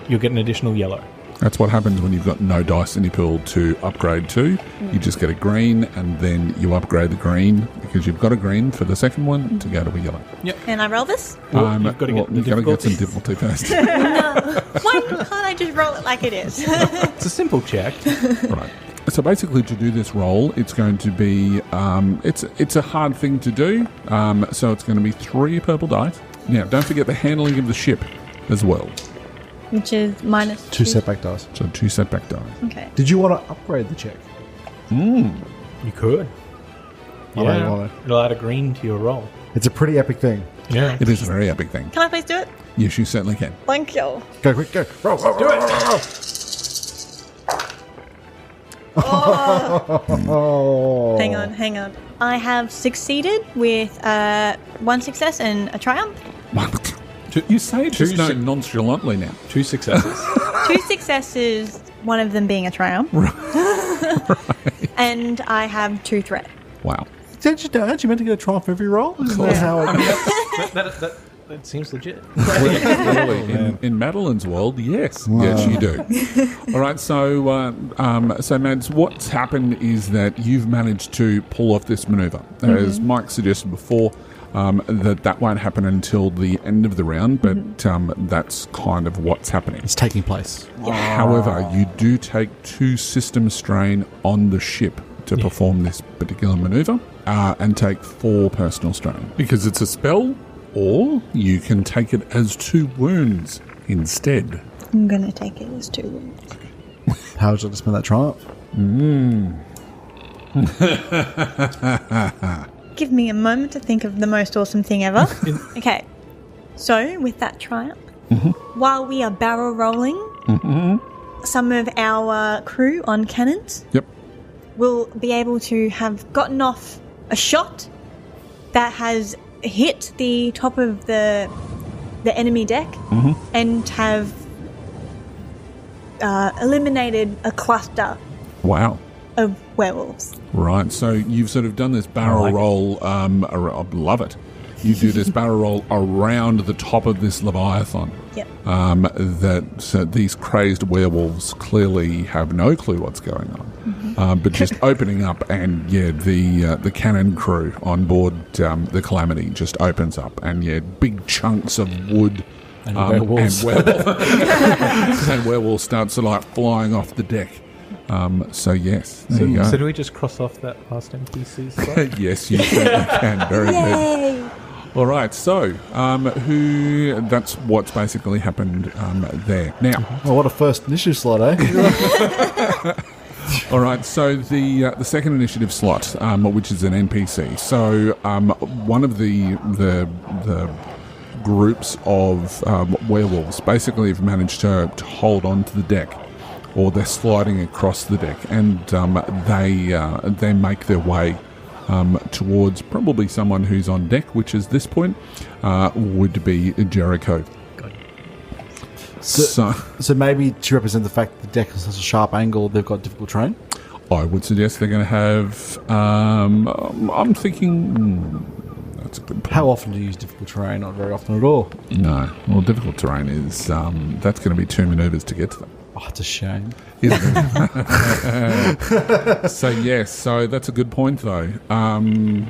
you'll get an additional yellow. That's what happens when you've got no dice in your pool to upgrade to. You just get a green and then you upgrade the green because you've got a green for the second one to go to a yellow. Yep. Can I roll this? You've got to get the you've got to get some difficulty. difficulty first. No. Why can't I just roll it like it is? It's a simple check. Right. So basically, to do this roll, it's going to be it's a hard thing to do. So it's going to be 3 purple dice. Now, don't forget the handling of the ship as well. Which is minus 2 setback dice. So 2 setback dice. Okay. Did you want to upgrade the check? You could. I don't want to. It'll add a green to your roll. It's a pretty epic thing. Yeah. It is a very epic thing. Can I please do it? Yes, you certainly can. Thank you. Go quick, go. Roll, roll, do it. Oh. Hang on. I have succeeded with 1 success and a triumph. You say it just Two nonchalantly now. 2 successes. 2 successes, one of them being a triumph. And I have 2 threat. Wow. Aren't you meant to get a triumph for every roll? Isn't that how it That seems legit. Clearly, in Madeline's world, yes. Yes, you do. All right, so Mads, what's happened is that you've managed to pull off this maneuver. As Mike suggested before, that won't happen until the end of the round, but that's kind of what's happening. It's taking place. However, you do take 2 system strain on the ship to perform this particular maneuver, and take 4 personal strain. Because it's a spell, or you can take it as 2 wounds instead. I'm going to take it as 2 wounds. How would you like to spend that triumph? Give me a moment to think of the most awesome thing ever. Okay. So, with that triumph, while we are barrel rolling, some of our crew on cannons will be able to have gotten off a shot that has hit the top of the enemy deck and have eliminated a cluster Wow. of werewolves. Right, so you've sort of done this barrel roll. I love it. You do this barrel roll around the top of this Leviathan. Yep. These crazed werewolves clearly have no clue what's going on. But just opening up, and the cannon crew on board the Calamity just opens up, and big chunks of wood And werewolves. and werewolves start to like flying off the deck. So yes, there you go. So do we just cross off that last NPC slot? Yes, you certainly can. Very good. All right, so that's what's basically happened there. Now, Oh, what a first initiative slot, eh? all right, so the second initiative slot, which is an NPC. So one of the groups of werewolves basically have managed to hold on to the deck, or they're sliding across the deck, and they make their way towards probably someone who's on deck, which is this point would be Jerrico. So maybe to represent the fact that the deck has such a sharp angle, they've got difficult terrain? I would suggest they're going to have... I'm thinking... that's a good point. How often do you use difficult terrain? Not very often at all. No. Well, difficult terrain is... that's going to be 2 manoeuvres to get to them. Oh, it's a shame. Isn't it? So that's a good point, though.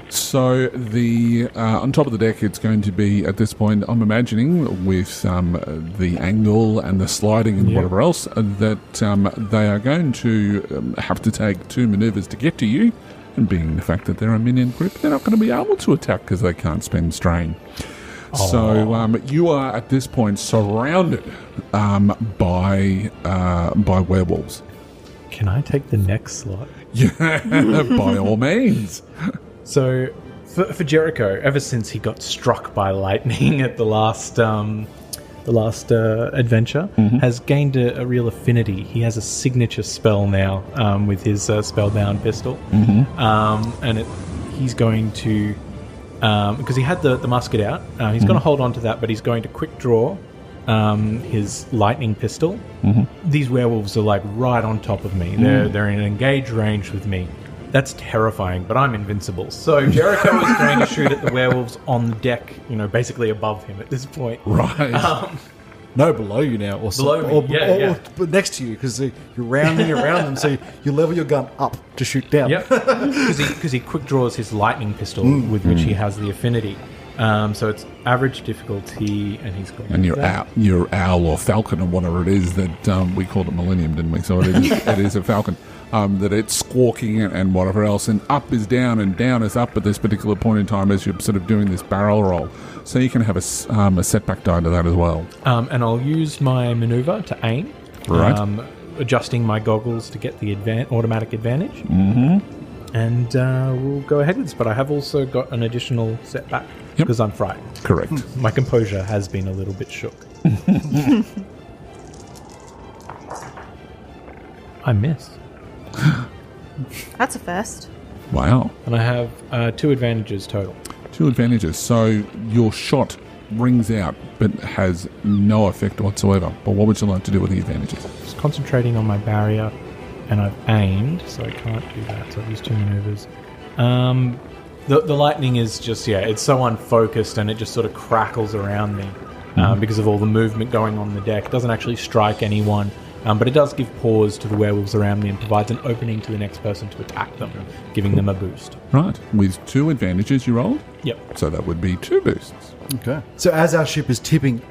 So the on top of the deck, it's going to be, at this point, I'm imagining, with the angle and the sliding and whatever else, that they are going to have to take 2 manoeuvres to get to you. And being the fact that they're a minion group, they're not going to be able to attack because they can't spend strain. So you are at this point surrounded by werewolves. Can I take the next slot? Yeah, by all means. So for Jerrico, ever since he got struck by lightning at the last adventure, has gained a real affinity. He has a signature spell now with his spellbound pistol, and he's going to. Because he had the musket out, he's going to hold on to that, but he's going to quick draw his lightning pistol. These werewolves are like right on top of me. They're in engaged range with me. That's terrifying, but I'm invincible. So Jerrico is going to shoot at the werewolves on the deck, basically above him at this point. Right. No, below you now. Or Below me, yeah. But next to you, because you're rounding around them, so you level your gun up to shoot down. Yep, because he quick draws his lightning pistol with which he has the affinity. So it's average difficulty, and he's going. And your owl or falcon or whatever it is that we called it Millennium, didn't we? So it is a falcon. That it's squawking and whatever else, and up is down and down is up at this particular point in time as you're sort of doing this barrel roll. So you can have a setback die to that as well. And I'll use my maneuver to aim. Right. Adjusting my goggles to get the automatic advantage. And we'll go ahead with this, but I have also got an additional setback because I'm frightened. Correct. My composure has been a little bit shook. I miss. That's a first. Wow. And I have 2 advantages total. 2 advantages. So your shot rings out but has no effect whatsoever. But what would you like to do with the advantages? Just concentrating on my barrier, and I've aimed, so I can't do that. So I've used 2 maneuvers. The lightning is just, it's so unfocused, and it just sort of crackles around me because of all the movement going on the deck. It doesn't actually strike anyone. But it does give pause to the werewolves around me and provides an opening to the next person to attack them, giving them a boost. Right. With 2 advantages you rolled? Yep. So that would be 2 boosts. Okay. So as our ship is tipping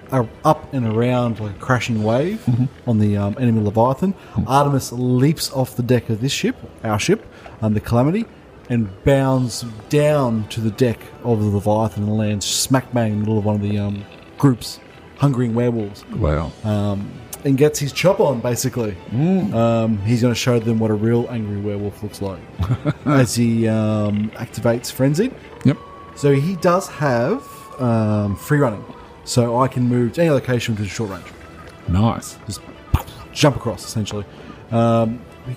up and around like a crashing wave on the enemy Leviathan, Artemis leaps off the deck of this ship, our ship, the Calamity, and bounds down to the deck of the Leviathan and lands smack bang in the middle of one of the group's hungering werewolves. Wow. and gets his chop on, basically. He's going to show them what a real angry werewolf looks like as he activates Frenzy. Yep. So he does have free running. So I can move to any location within short range. Nice. Just jump across, essentially. He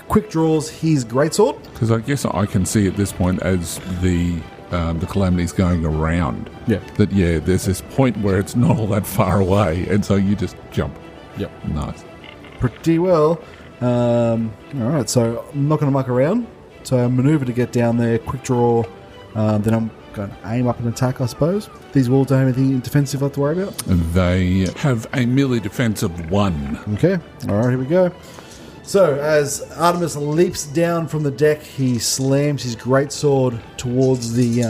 quick draws his greatsword. Because I guess I can see at this point as the Calamity's going around. Yeah. That, there's this point where it's not all that far away, and so you just jump. Yep. Nice. Pretty well. All right, so I'm not going to muck around. So I maneuver to get down there, quick draw. Then I'm going to aim up and attack, I suppose. These walls don't have anything defensive I have to worry about. They have a melee defense of 1. Okay. All right, here we go. So as Artemis leaps down from the deck, he slams his greatsword towards the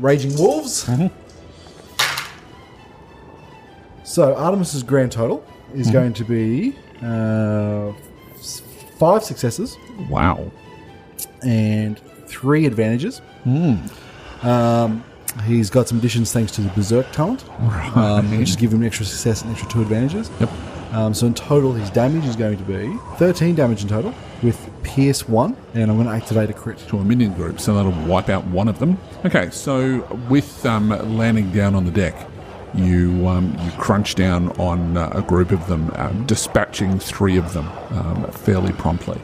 raging wolves. So Artemis's grand total is going to be 5 successes. Wow. And 3 advantages. He's got some additions thanks to the Berserk talent, which is giving him extra success and extra 2 advantages. Yep. So in total, his damage is going to be 13 damage in total with Pierce 1, and I'm going to activate a crit. To a minion group, so that'll wipe out one of them. Okay, so with landing down on the deck, you crunch down on a group of them, dispatching 3 of them fairly promptly.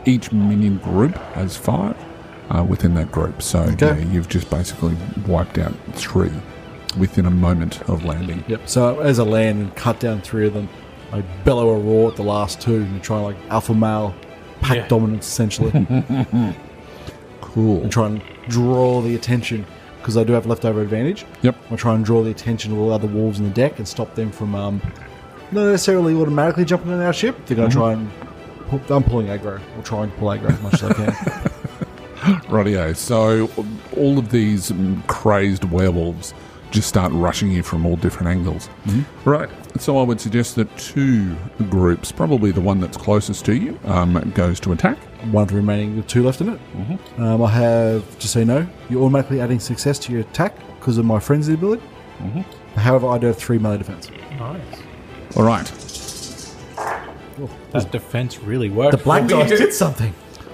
Each minion group has 5 within that group, so you've just basically wiped out 3 within a moment of landing. Yep. So as I land and cut down 3 of them, I bellow a roar at the last 2 and try like alpha male pack dominance, essentially. Cool. And try and draw the attention, because I do have leftover advantage. Yep. I'll try and draw the attention of all the other wolves in the deck and stop them from not necessarily automatically jumping on our ship. They're going to try and... I'm pulling aggro. I'll try and pull aggro as much as I can. Rightio. So all of these crazed werewolves just start rushing you from all different angles. Right. So I would suggest that 2 groups, probably the one that's closest to you, goes to attack. One of the remaining 2 left in it. I have, just so you know, you're automatically adding success to your attack because of my frenzy ability. However, I do have 3 melee defense. Nice. All right. That defense really worked. The black dice did something.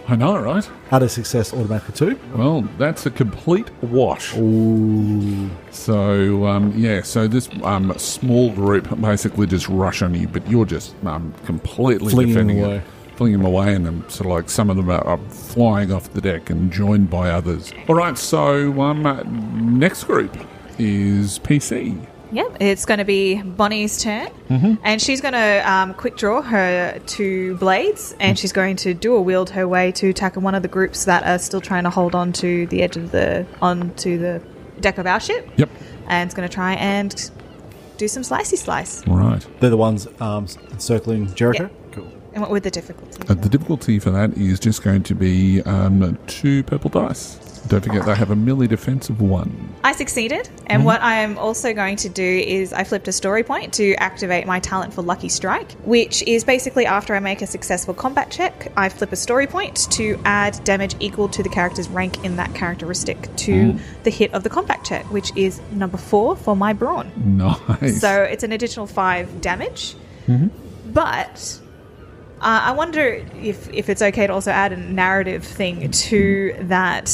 I know, right? Add a success automatically 2. Well, that's a complete wash. Ooh. So, so this small group basically just rush on you, but you're just completely Flinging defending them away. it. Flinging them away, and then sort of like some of them are flying off the deck and joined by others. All right, so next group is PC. Yep, it's going to be Bonnie's turn, and she's going to quick draw her 2 blades, and she's going to dual wield her way to attack one of the groups that are still trying to hold on to the edge of onto the deck of our ship. Yep. And it's going to try and do some slicey slice. All right. They're the ones encircling Jerrico? Yep. Cool. And what would the difficulty? The difficulty for that is just going to be 2 purple dice. Don't forget they have a melee defense of 1. I succeeded, and what I'm also going to do is I flipped a story point to activate my talent for Lucky Strike, which is basically after I make a successful combat check, I flip a story point to add damage equal to the character's rank in that characteristic to the hit of the combat check, which is number 4 for my brawn. Nice. So it's an additional 5 damage, but... I wonder if it's okay to also add a narrative thing to that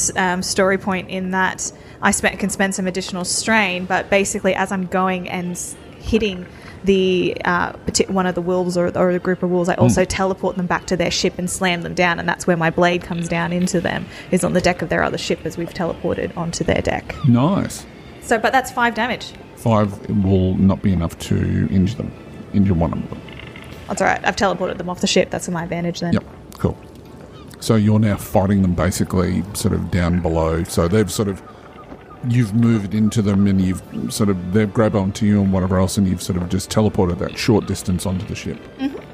story point, in that I can spend some additional strain, but basically as I'm going and hitting the one of the wolves or a group of wolves, I also teleport them back to their ship and slam them down, and that's where my blade comes down into them, is on the deck of their other ship as we've teleported onto their deck. Nice. So, but that's 5 damage. 5 will not be enough to injure one of them. That's all right. I've teleported them off the ship. That's my advantage then. Yep, cool. So you're now fighting them basically sort of down below. So you've moved into them and they've grabbed onto you and whatever else, and you've sort of just teleported that short distance onto the ship.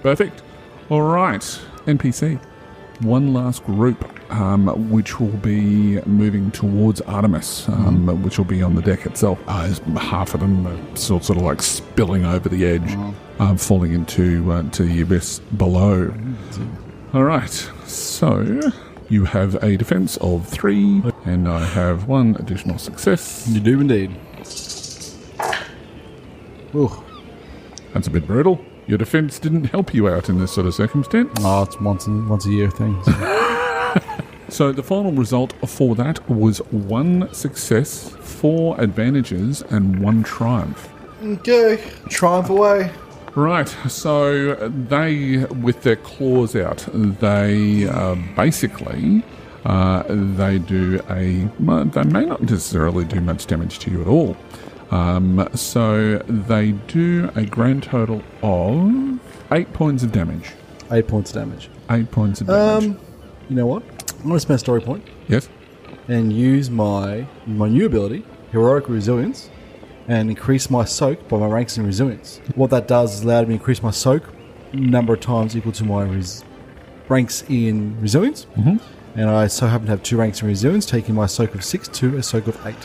Perfect. All right, NPC. One last group, which will be moving towards Artemis, which will be on the deck itself. Half of them are sort of like spilling over the edge, falling into to the abyss below. All right, so you have a defense of 3, and I have 1 additional success. You do indeed. Ooh. That's a bit brutal. Your defense didn't help you out in this sort of circumstance. Oh, it's once a year thing. So. So the final result for that was 1 success, 4 advantages, and 1 triumph. Okay, triumph away. Right, so they, with their claws out, they basically, they do they may not necessarily do much damage to you at all. So they do a grand total of 8 points of damage. 8 points of damage. 8 points of damage. You know what? I'm going to spend a story point Yes? and use my new ability, Heroic Resilience, and increase my soak by my ranks in resilience. What that does is allow me to increase my soak number of times equal to my ranks in resilience. Mm-hmm. And I so happen to have 2 ranks in resilience, taking my soak of 6 to a soak of 8.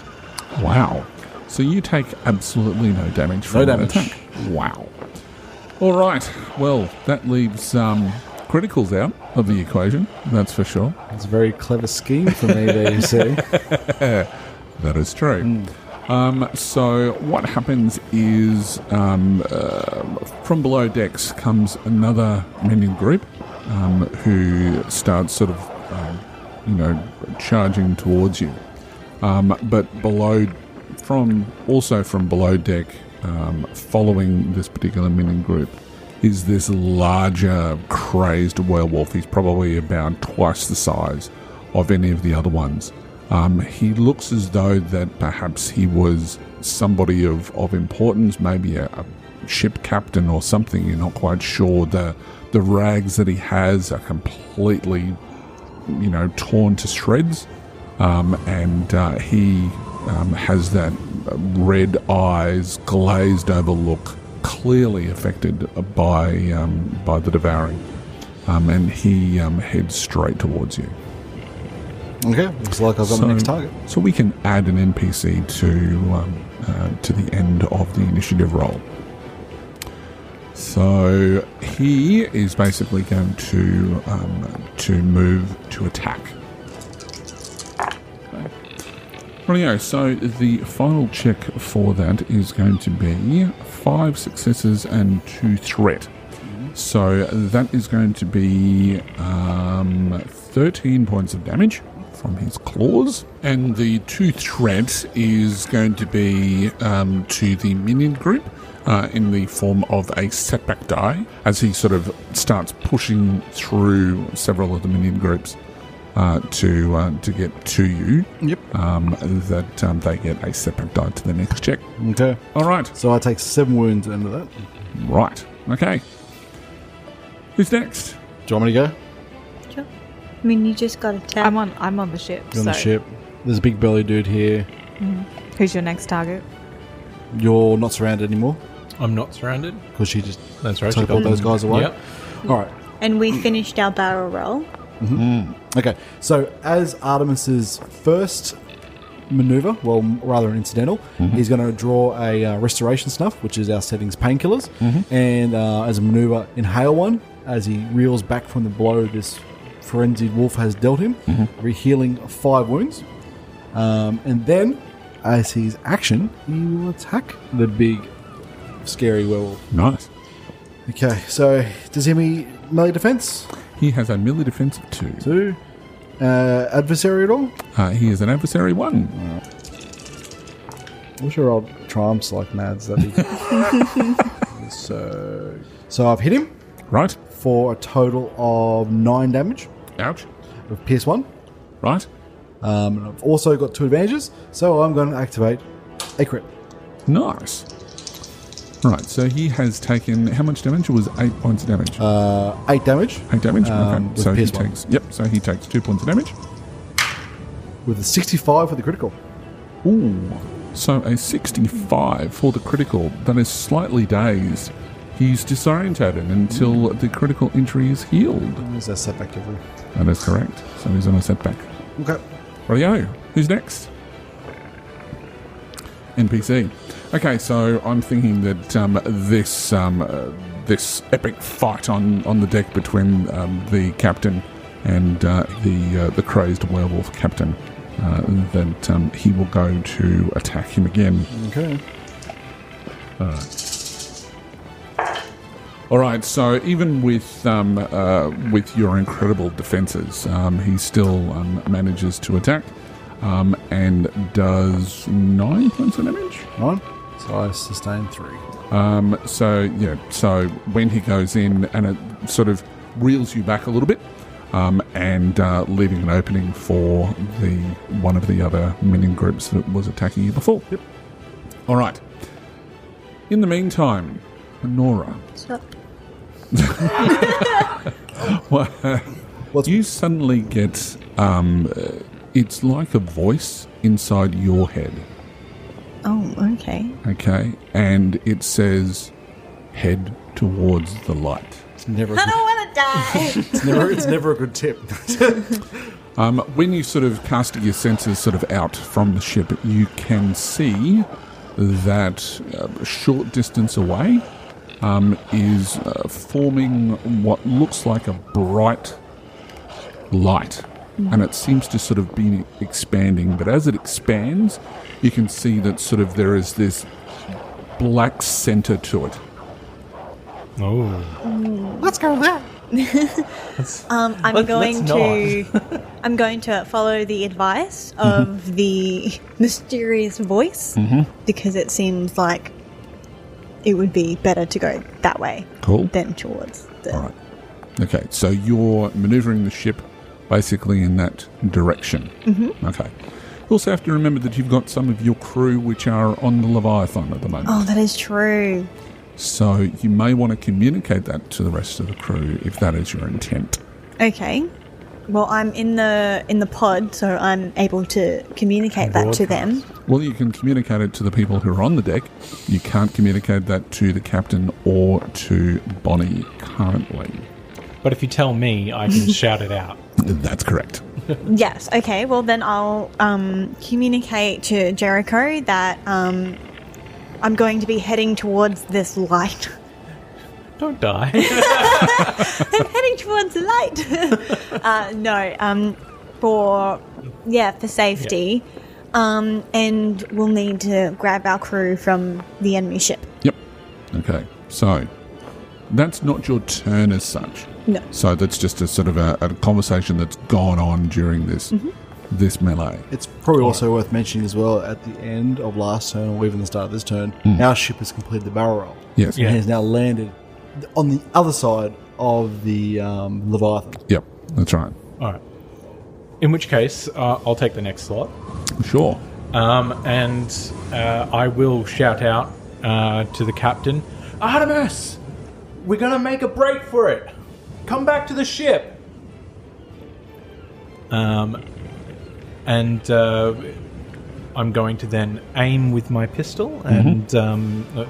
Wow. So you take absolutely no damage from that attack. Wow. All right. Well, that leaves criticals out of the equation, that's for sure. It's a very clever scheme for me there, you see. That is true. So what happens is from below decks comes another minion group who starts sort of, charging towards you. But from below deck, following this particular minion group, is this larger, crazed werewolf. He's probably about twice the size of any of the other ones. He looks as though that perhaps he was somebody of importance, maybe a ship captain or something. You're not quite sure. The rags that he has are completely, torn to shreds. And he has that red eyes, glazed over look, clearly affected by the devouring. And he heads straight towards you. Okay, looks like I've got my next target. So we can add an NPC to the end of the initiative roll. So he is basically going to move to attack. Rightio, so the final check for that is going to be 5 successes and 2 threat. So that is going to be 13 points of damage from his claws, and the 2 threat is going to be to the minion group in the form of a setback die as he sort of starts pushing through several of the minion groups to get to you. Yep. That they get a setback die to the next check. Okay. All right. So I take 7 wounds into that. Right. Okay. Who's next? Do you want me to go? Sure. I mean, you just got to tell. I'm on the ship. You're on the ship. There's a big belly dude here. Who's your next target? You're not surrounded anymore I'm not surrounded. because she just That's right. teleported those guys away. Yep. All right. And we finished our barrel roll. Okay, so as Artemis's first maneuver, well, rather an incidental, he's going to draw a restoration snuff, which is our settings painkillers, and as a maneuver, inhale one as he reels back from the blow this frenzied wolf has dealt him, healing 5 wounds. And then, as his action, he will attack the big, scary werewolf. Nice. Okay, so does he have any melee defense? He has a melee defense of 2. 2. Adversary at all? He is an adversary 1. I wish I rolled triumphs like Mads. That'd be... So I've hit him Right. for a total of 9 damage Ouch. with Pierce 1. Right. And I've also got 2 advantages, so I'm going to activate a crit. Nice. Right, so he has taken how much damage? It was 8 points of damage. 8 damage 8 damage? Okay. with So he Pierce 1. takes so he takes 2 points of damage. with a 65 for the critical. Ooh. So a 65 for the critical. That is slightly dazed. He's disorientated until the critical injury is healed. There's that setback every. That is correct. So he's on a setback. Okay. Rightio. Who's next? NPC. Okay, so I'm thinking that this epic fight on the deck between the captain and the crazed werewolf captain, that he will go to attack him again. Okay. All right, so even with your incredible defenses, he still manages to attack and does 9 points of damage. 9. So I sustain 3. So when he goes in, and it sort of reels you back a little bit, and leaving an opening for one of the other minion groups that was attacking you before. Yep. All right. In the meantime, Anora. Stop. You suddenly get it's like a voice inside your head. Oh, okay. Okay, and it says, "Head towards the light." It's never. I don't want to die. It's never a good tip. When you sort of cast your senses sort of out from the ship, you can see that a short distance away is forming what looks like a bright light, and it seems to sort of be expanding. But as it expands, you can see that sort of there is this black center to it. Oh. Let's go there. I'm going to follow the advice of the mysterious voice because it seems like it would be better to go that way than towards the... All right. Okay, so you're maneuvering the ship basically in that direction. Okay. You also have to remember that you've got some of your crew which are on the Leviathan at the moment. Oh, that is true. So you may want to communicate that to the rest of the crew if that is your intent. Okay. Well, I'm in the pod, so I'm able to communicate that to them. Well, you can communicate it to the people who are on the deck. You can't communicate that to the captain or to Bonnie currently. But if you tell me, I can shout it out. That's correct. Yes. Okay. Well, then I'll communicate to Jerrico that I'm going to be heading towards this light. Don't die. I'm heading towards the light. No. For safety. Yeah. And we'll need to grab our crew from the enemy ship. Yep. Okay. So that's not your turn as such. No. So that's just a sort of a conversation that's gone on during this this melee. It's probably also worth mentioning as well, at the end of last turn, or even the start of this turn, our ship has completed the barrel roll. Yes. And has now landed on the other side of the Leviathan. Yep. That's right. All right. In which case, I'll take the next slot. Sure. And I will shout out to the captain, Artemis, we're going to make a break for it. Come back to the ship. And I'm going to then aim with my pistol and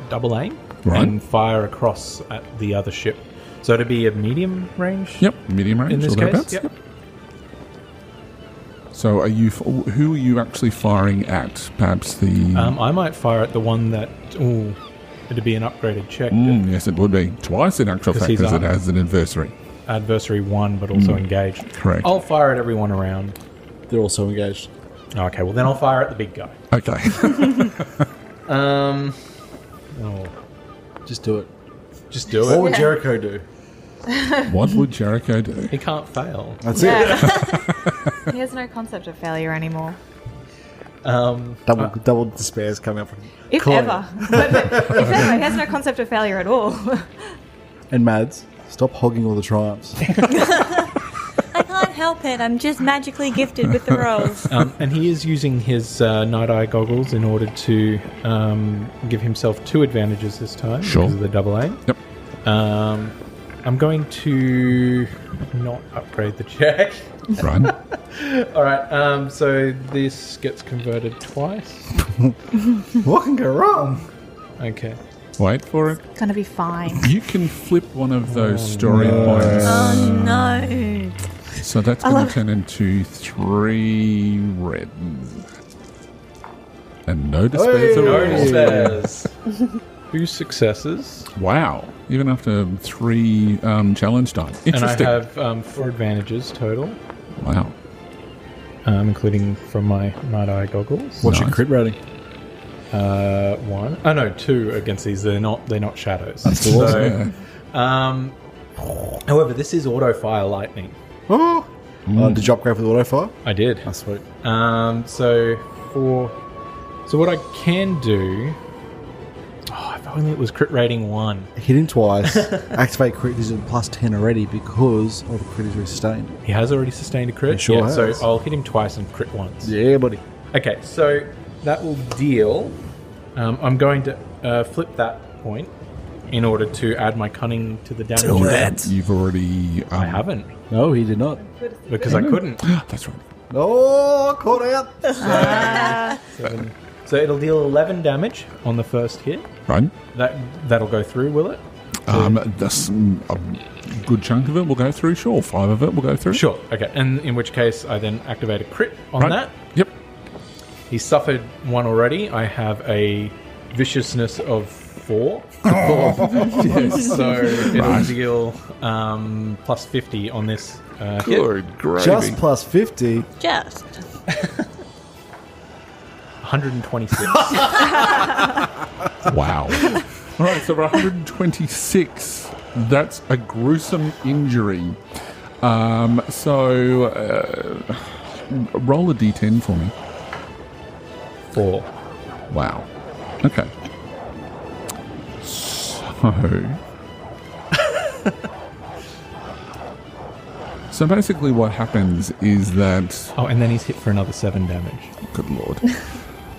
double aim and fire across at the other ship. So it'd be a medium range? Yep, medium range. In this case? Yep. So who are you actually firing at? Perhaps the... I might fire at the one that... Ooh, it'd be an upgraded check. Yes, it would be. Twice in actual fact, because it has an adversary. Adversary 1, but also engaged. Correct. I'll fire at everyone around. They're also engaged. Okay, well then I'll fire at the big guy. Okay. Just do it. Just do What it. would Jerrico do? What would Jerrico do? He can't fail. That's it. He has no concept of failure anymore. Double despairs coming up from If Chloe. ever. If ever, he has no concept of failure at all. And Mads, stop hogging all the triumphs. I can't help it. I'm just magically gifted with the rolls. And he is using his night eye goggles in order to give himself 2 advantages this time because of the double aim. Yep. I'm going to not upgrade the check. Right. All right. So this gets converted twice. What can go wrong? Okay. Wait for it. It's gonna be fine. You can flip one of those story points. Oh no. So that's going to turn into 3 red. And no despairs. No despairs. 2 successes. Wow. Even after 3 challenge die. Interesting. And I have 4 advantages total. Wow. Including from my night eye goggles. What's your crit rating? 1. Oh no, 2 against these. They're not shadows. That's awesome. However, this is auto fire lightning. Did you upgrade with auto fire? I did. That's sweet. So what I can do. Oh, if only it was crit rating 1. Hit him twice. Activate crit. He's at plus 10 already because of the crit he's sustained. He has already sustained a crit. He sure has. So I'll hit him twice and crit once. Yeah, buddy. Okay, so that will deal. I'm going to flip that point in order to add my cunning to the damage. You've already... I haven't, No, he did not. because I couldn't. That's right. Oh, caught out. So it'll deal 11 damage on the first hit. Right. That'll go through, will it? That's a good chunk of it will go through. Sure, 5 of it will go through. Sure. Okay, and in which case I then activate a crit on Right. that. Yep. He suffered 1 already. I have a viciousness of 4. Yes, so it'll deal plus 50 on this hit. Good gravy. Just plus 50. Just. 126. Wow. All right, so 126. That's a gruesome injury. Roll a d10 for me. 4. Wow. Okay. So basically what happens is that... Oh, and then he's hit for another 7 damage. Good lord.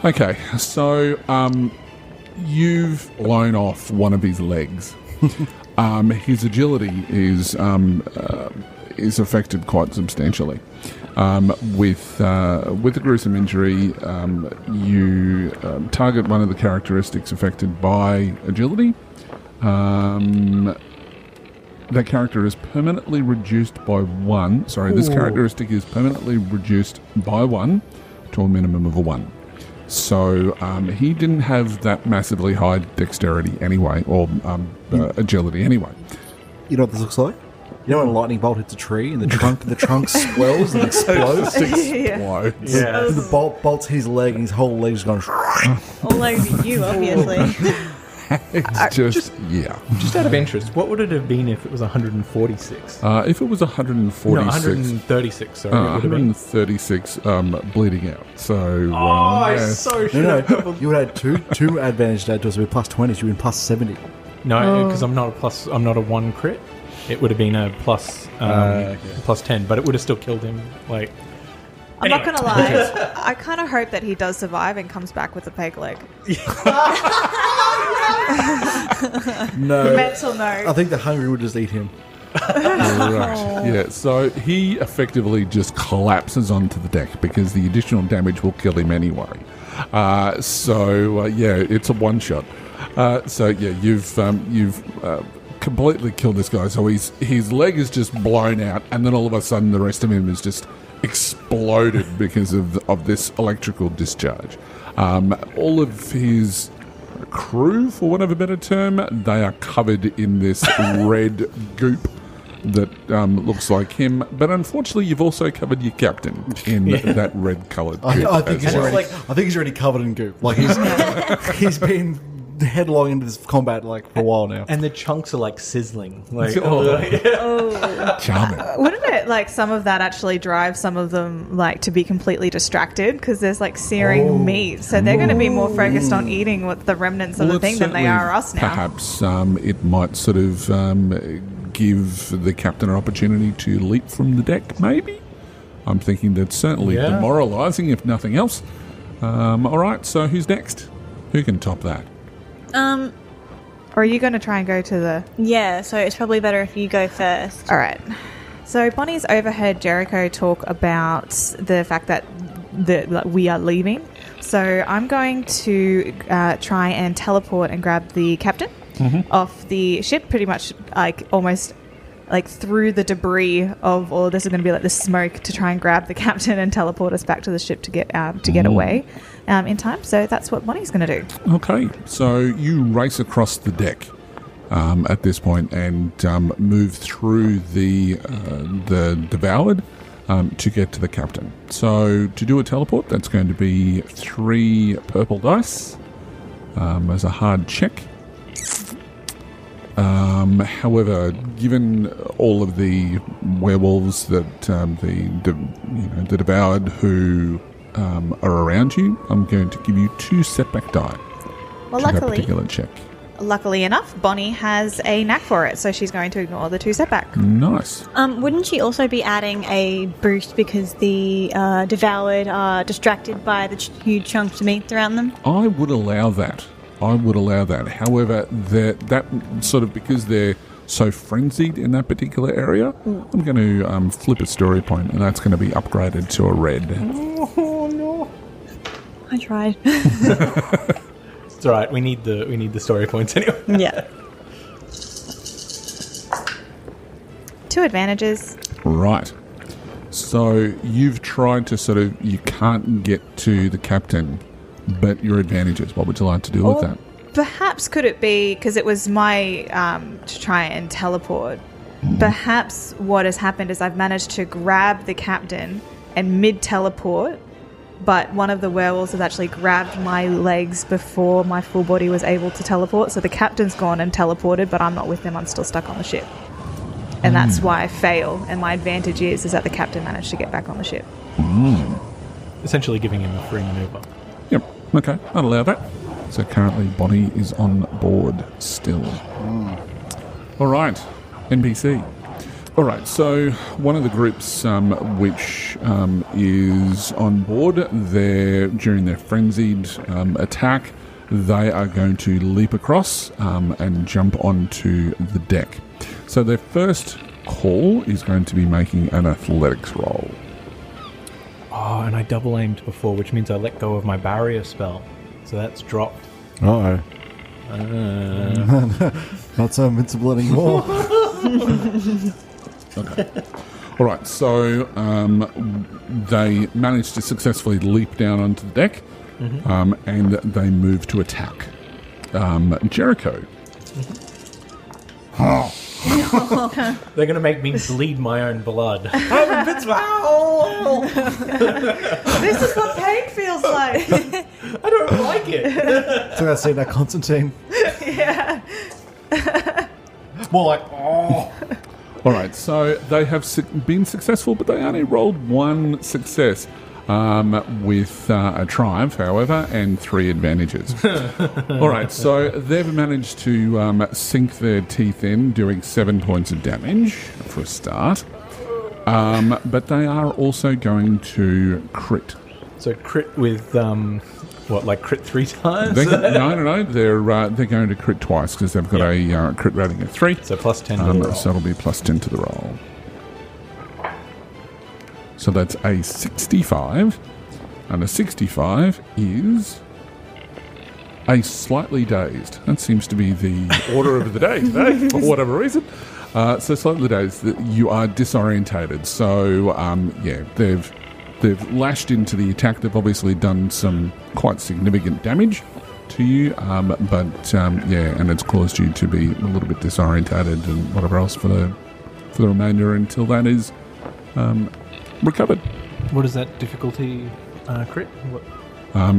Okay, so you've blown off one of his legs. His agility is affected quite substantially. With a gruesome injury, you target one of the characteristics affected by agility. That character is permanently reduced by 1. Sorry, this characteristic is permanently reduced by 1 to a minimum of a 1. So he didn't have that massively high dexterity anyway, or agility anyway. You know what this looks like? You know when a lightning bolt hits a tree and the trunk swells and explodes? Explodes. Yeah. The bolt bolts his leg and his whole leg's gone... All over you, obviously. It's just yeah. Just out of interest, what would it have been if it was 146? If it was 146... No, 136, sorry. It would have been. 136 bleeding out. So... I yeah. so should No, have... you would have two advantage to us. It would be plus 20, so you would be plus 70. No, because I'm not a 1 crit. It would have been a plus 10, but it would have still killed him. Like, I'm not going to lie. I kind of hope that he does survive and comes back with a peg leg. No. Mental note. I think the hungry would just eat him. Right. Yeah, so he effectively just collapses onto the deck because the additional damage will kill him anyway. Yeah, it's a one-shot. You've completely killed this guy. So his leg is just blown out, and then all of a sudden the rest of him is just exploded because of this electrical discharge. All of his crew, for want of a better term, they are covered in this red goop that looks like him. But unfortunately, you've also covered your captain in that red-coloured goop. I think he's already covered in goop. Like he's been headlong into this combat for a while now. and the chunks are like sizzling. Like, Charming. Wouldn't it, some of that actually drive some of them, to be completely distracted? Because there's, searing meat. So they're going to be more focused on eating what the remnants of the thing than they are us now. Perhaps it might sort of give the captain an opportunity to leap from the deck, maybe? I'm thinking that's certainly demoralising, if nothing else. All right, so who's next? Who can top that? Or are you going to try and go to the... Yeah, so it's probably better if you go first. All right. So Bonnie's overheard Jerrico talk about the fact that we are leaving. So I'm going to try and teleport and grab the captain off the ship, pretty much almost through the debris of all this is going to be the smoke to try and grab the captain and teleport us back to the ship to get away in time. So that's what Bonnie's going to do. Okay, so you race across the deck at this point and move through the devoured to get to the captain. So to do a teleport, that's going to be 3 purple dice as a hard check. However, given all of the werewolves that the devoured who are around you, I'm going to give you 2 setback die Well, to that luckily, particular check. luckily enough, Bonnie has a knack for it, so she's going to ignore the 2 setback. Nice. Wouldn't she also be adding a boost because the devoured are distracted by the huge chunks of meat around them? I would allow that. However, that sort of, because they're so frenzied in that particular area, I'm going to flip a story point, and that's going to be upgraded to a red. Oh no! I tried. It's all right. We need the story points anyway. Yeah. 2 advantages. Right. So you've tried to you can't get to the captain, but your advantages. What would you like to do with that? Perhaps could it be, because it was my to try and teleport, perhaps what has happened is I've managed to grab the captain and mid-teleport, but one of the werewolves has actually grabbed my legs before my full body was able to teleport, so the captain's gone and teleported, but I'm not with him, I'm still stuck on the ship. And that's why I fail, and my advantage is that the captain managed to get back on the ship. Essentially giving him a free maneuver. Yep. Okay, I'll allow that. So currently Bonnie is on board still. All right, NPC. All right, so one of the groups which is on board, during their frenzied attack, they are going to leap across and jump onto the deck. So their first call is going to be making an athletics roll. Oh, and I double aimed before, which means I let go of my barrier spell. So that's dropped. Uh-oh. Not so invincible anymore. Okay. All right, so they managed to successfully leap down onto the deck, and they move to attack. Jerrico. They're going to make me bleed my own blood. I'm invincible! This is what pain feels like. I don't like it. So I see that Constantine. Yeah. More like, oh. All right, so they have been successful, but they only rolled 1 success with a triumph, however, and 3 advantages. All right, so they've managed to sink their teeth in, doing 7 points of damage for a start. But they are also going to crit. So crit with, crit 3 times? No. They're going to crit twice because they've got a crit rating of 3. So plus 10 to the roll. So it'll be plus 10 to the roll. So that's a 65. And a 65 is a slightly dazed. That seems to be the order of the day today, for whatever reason. So slightly dazed, you are disorientated. So, they've lashed into the attack. They've obviously done some quite significant damage to you, and it's caused you to be a little bit disorientated and whatever else for the remainder until that is recovered. What is that difficulty crit? What?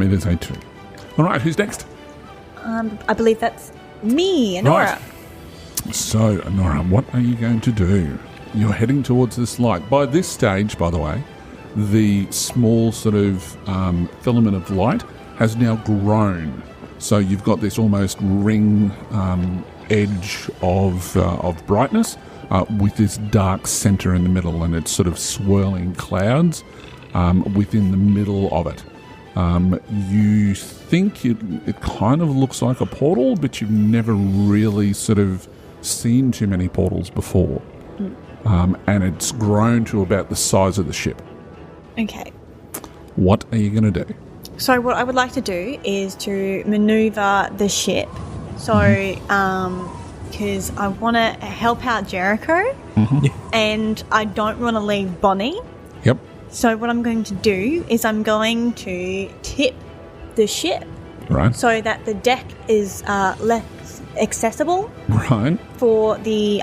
It is a 2. All right, who's next? I believe that's me, Anora. Right. So, Anora, what are you going to do? You're heading towards this light. By this stage, by the way, the small sort of filament of light has now grown. So you've got this almost ring edge of brightness with this dark center in the middle, and it's sort of swirling clouds within the middle of it. You think it kind of looks like a portal, but you've never really sort of seen too many portals before. And it's grown to about the size of the ship. Okay. What are you going to do? So what I would like to do is to maneuver the ship. So, because I want to help out Jerrico, and I don't want to leave Bonnie. Yep. So what I'm going to do is I'm going to tip the ship, Right. so that the deck is less accessible Right. for the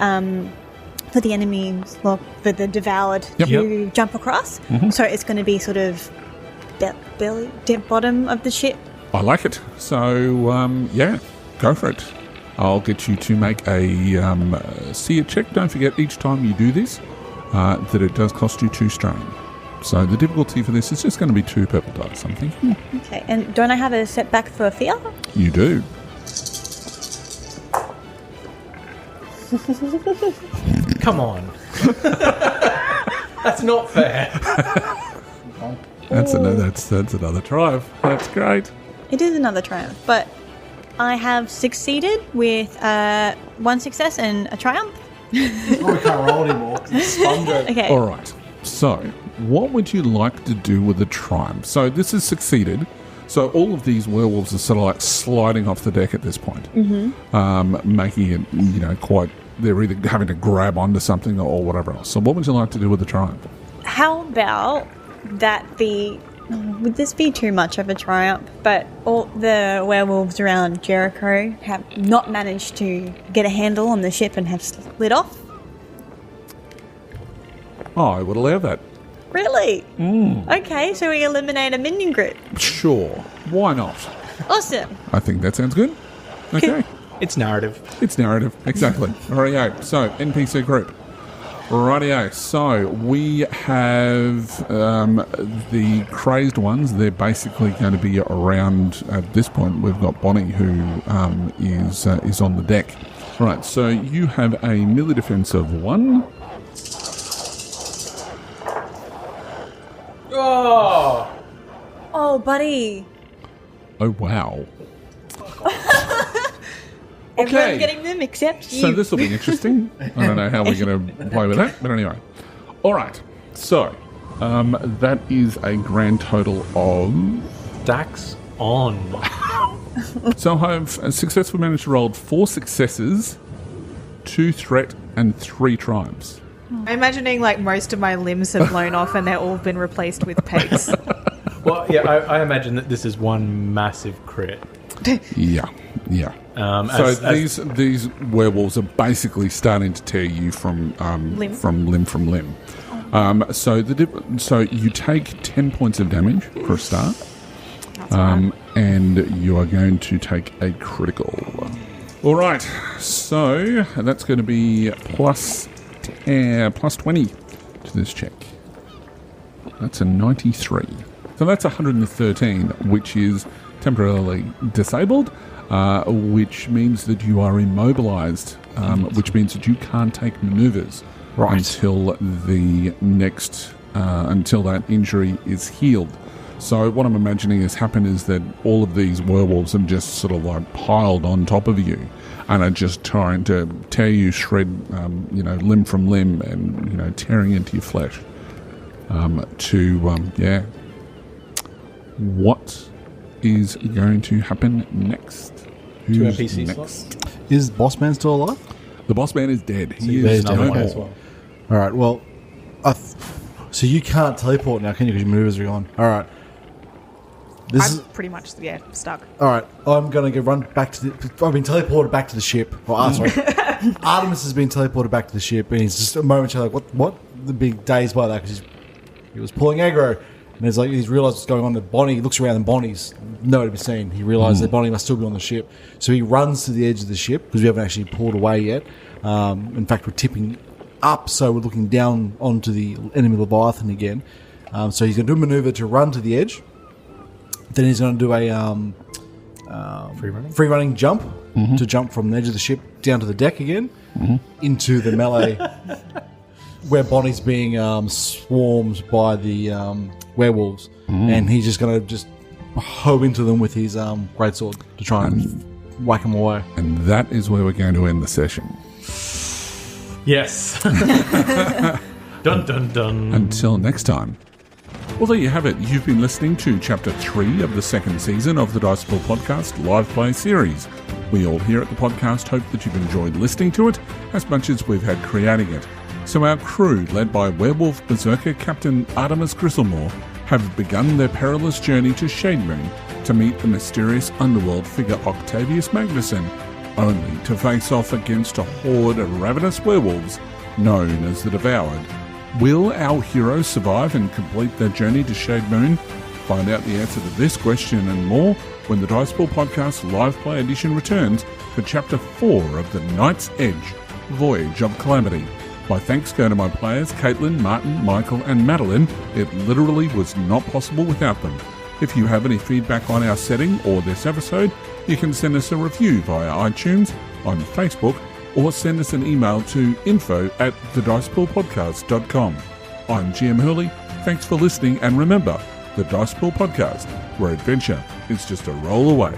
enemies, well, for the devoured to jump across. So it's going to be sort of bottom of the ship. I like it. So, go for it. I'll get you to make a seer check. Don't forget, each time you do this, that it does cost you 2 strain. So the difficulty for this is just going to be 2 purple dice, I'm thinking. Okay, and don't I have a setback for fear? You do. Come on. That's not fair. That's another triumph. That's great. It is another triumph, but I have succeeded with 1 success and a triumph. Oh, we can't roll anymore. It's spun it. Okay. All right. So, what would you like to do with the triumph? So this has succeeded. So all of these werewolves are sort of like sliding off the deck at this point, making it, quite. They're either having to grab onto something or whatever else. So what would you like to do with the triumph? How about that be... Would this be too much of a triumph? But all the werewolves around Jericho have not managed to get a handle on the ship and have slid off? Oh, I would allow that. Really? Okay, so we eliminate a minion group. Sure. Why not? Awesome. I think that sounds good. Okay. It's narrative. It's narrative. Exactly. Rightio. So, NPC group. Rightio. So, we have the crazed ones. They're basically going to be around, at this point, we've got Bonnie who is on the deck. Right, so you have a melee defense of 1. Oh! Oh, buddy. Oh, wow. Everyone's getting them except you. So this will be interesting. I don't know how we're going to play with that, but anyway. All right. So that is a grand total of... Dax on. So I've successfully managed to roll 4 successes, 2 threat, and 3 triumphs. I'm imagining like most of my limbs have blown off and they're all been replaced with pegs. Well, yeah, I imagine that this is one massive crit. Yeah. These werewolves are basically starting to tear you from limb. So you take 10 points of damage for a start, and you are going to take a critical. All right, so that's going to be plus 20 to this check. That's a 93. So that's 113, which is temporarily disabled. Which means that you are immobilized, which means that you can't take maneuvers until the next until that injury is healed. So what I'm imagining has happened is that all of these werewolves have just sort of like piled on top of you and are just trying to tear you shred, limb from limb, and tearing into your flesh. What is going to happen next? Who's NPC next? slots? Is Boss Man still alive? The boss man is dead. He There's is another no one more. as well. All right, well, so you can't teleport now, can you? Because your maneuvers are gone. All right. I'm pretty much, stuck. All right, I'm going to run back to the... I've been teleported back to the ship. Sorry. Artemis has been teleported back to the ship, and he's just a momentarily like, what? The big dazed by that, because he was pulling aggro, and he's realised what's going on. That Bonnie looks around, and Bonnie's nowhere to be seen. He realises that Bonnie must still be on the ship. So he runs to the edge of the ship, because we haven't actually pulled away yet. In fact, we're tipping up, so we're looking down onto the enemy Leviathan again. So he's going to do a manoeuvre to run to the edge. Then he's going to do a free running jump to jump from the edge of the ship down to the deck again into the melee where Bonnie's being swarmed by the werewolves, and he's just going to hoe into them with his greatsword to try and whack them away. And that is where we're going to end the session. Yes. Dun dun dun. Until next time. Well, there you have it. You've been listening to Chapter 3 of the second season of the Dice Ball Podcast live play series. We all here at the podcast hope that you've enjoyed listening to it as much as we've had creating it. So our crew, led by Werewolf Berserker Captain Artimis Gristlemore, have begun their perilous journey to Shademoon to meet the mysterious underworld figure Octavius Magnuson, only to face off against a horde of ravenous werewolves known as the Devoured. Will our heroes survive and complete their journey to Shademoon? Find out the answer to this question and more when the Dice Ball Podcast Live Play Edition returns for Chapter 4 of The Night's Edge, Voyage of Calamity. My thanks go to my players Caitlin, Martin, Michael and Madeline. It literally was not possible without them. If you have any feedback on our setting or this episode, you can send us a review via iTunes, on Facebook, or send us an email to info@thedicepodcast.com. I'm GM Hurley. Thanks for listening, and remember, the Dice Ball Podcast, where adventure is just a roll away.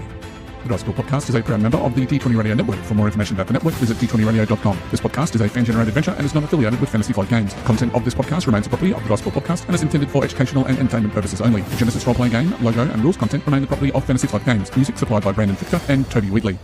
The Dice Ball Podcast is a proud member of the D20 Radio Network. For more information about the network, visit d20radio.com. This podcast is a fan-generated adventure and is not affiliated with Fantasy Flight Games. Content of this podcast remains the property of the Dice Ball Podcast and is intended for educational and entertainment purposes only. The GeneSys Role Playing Game, logo and rules content remain the property of Fantasy Flight Games. Music supplied by Brandon Fichter and Toby Wheatley.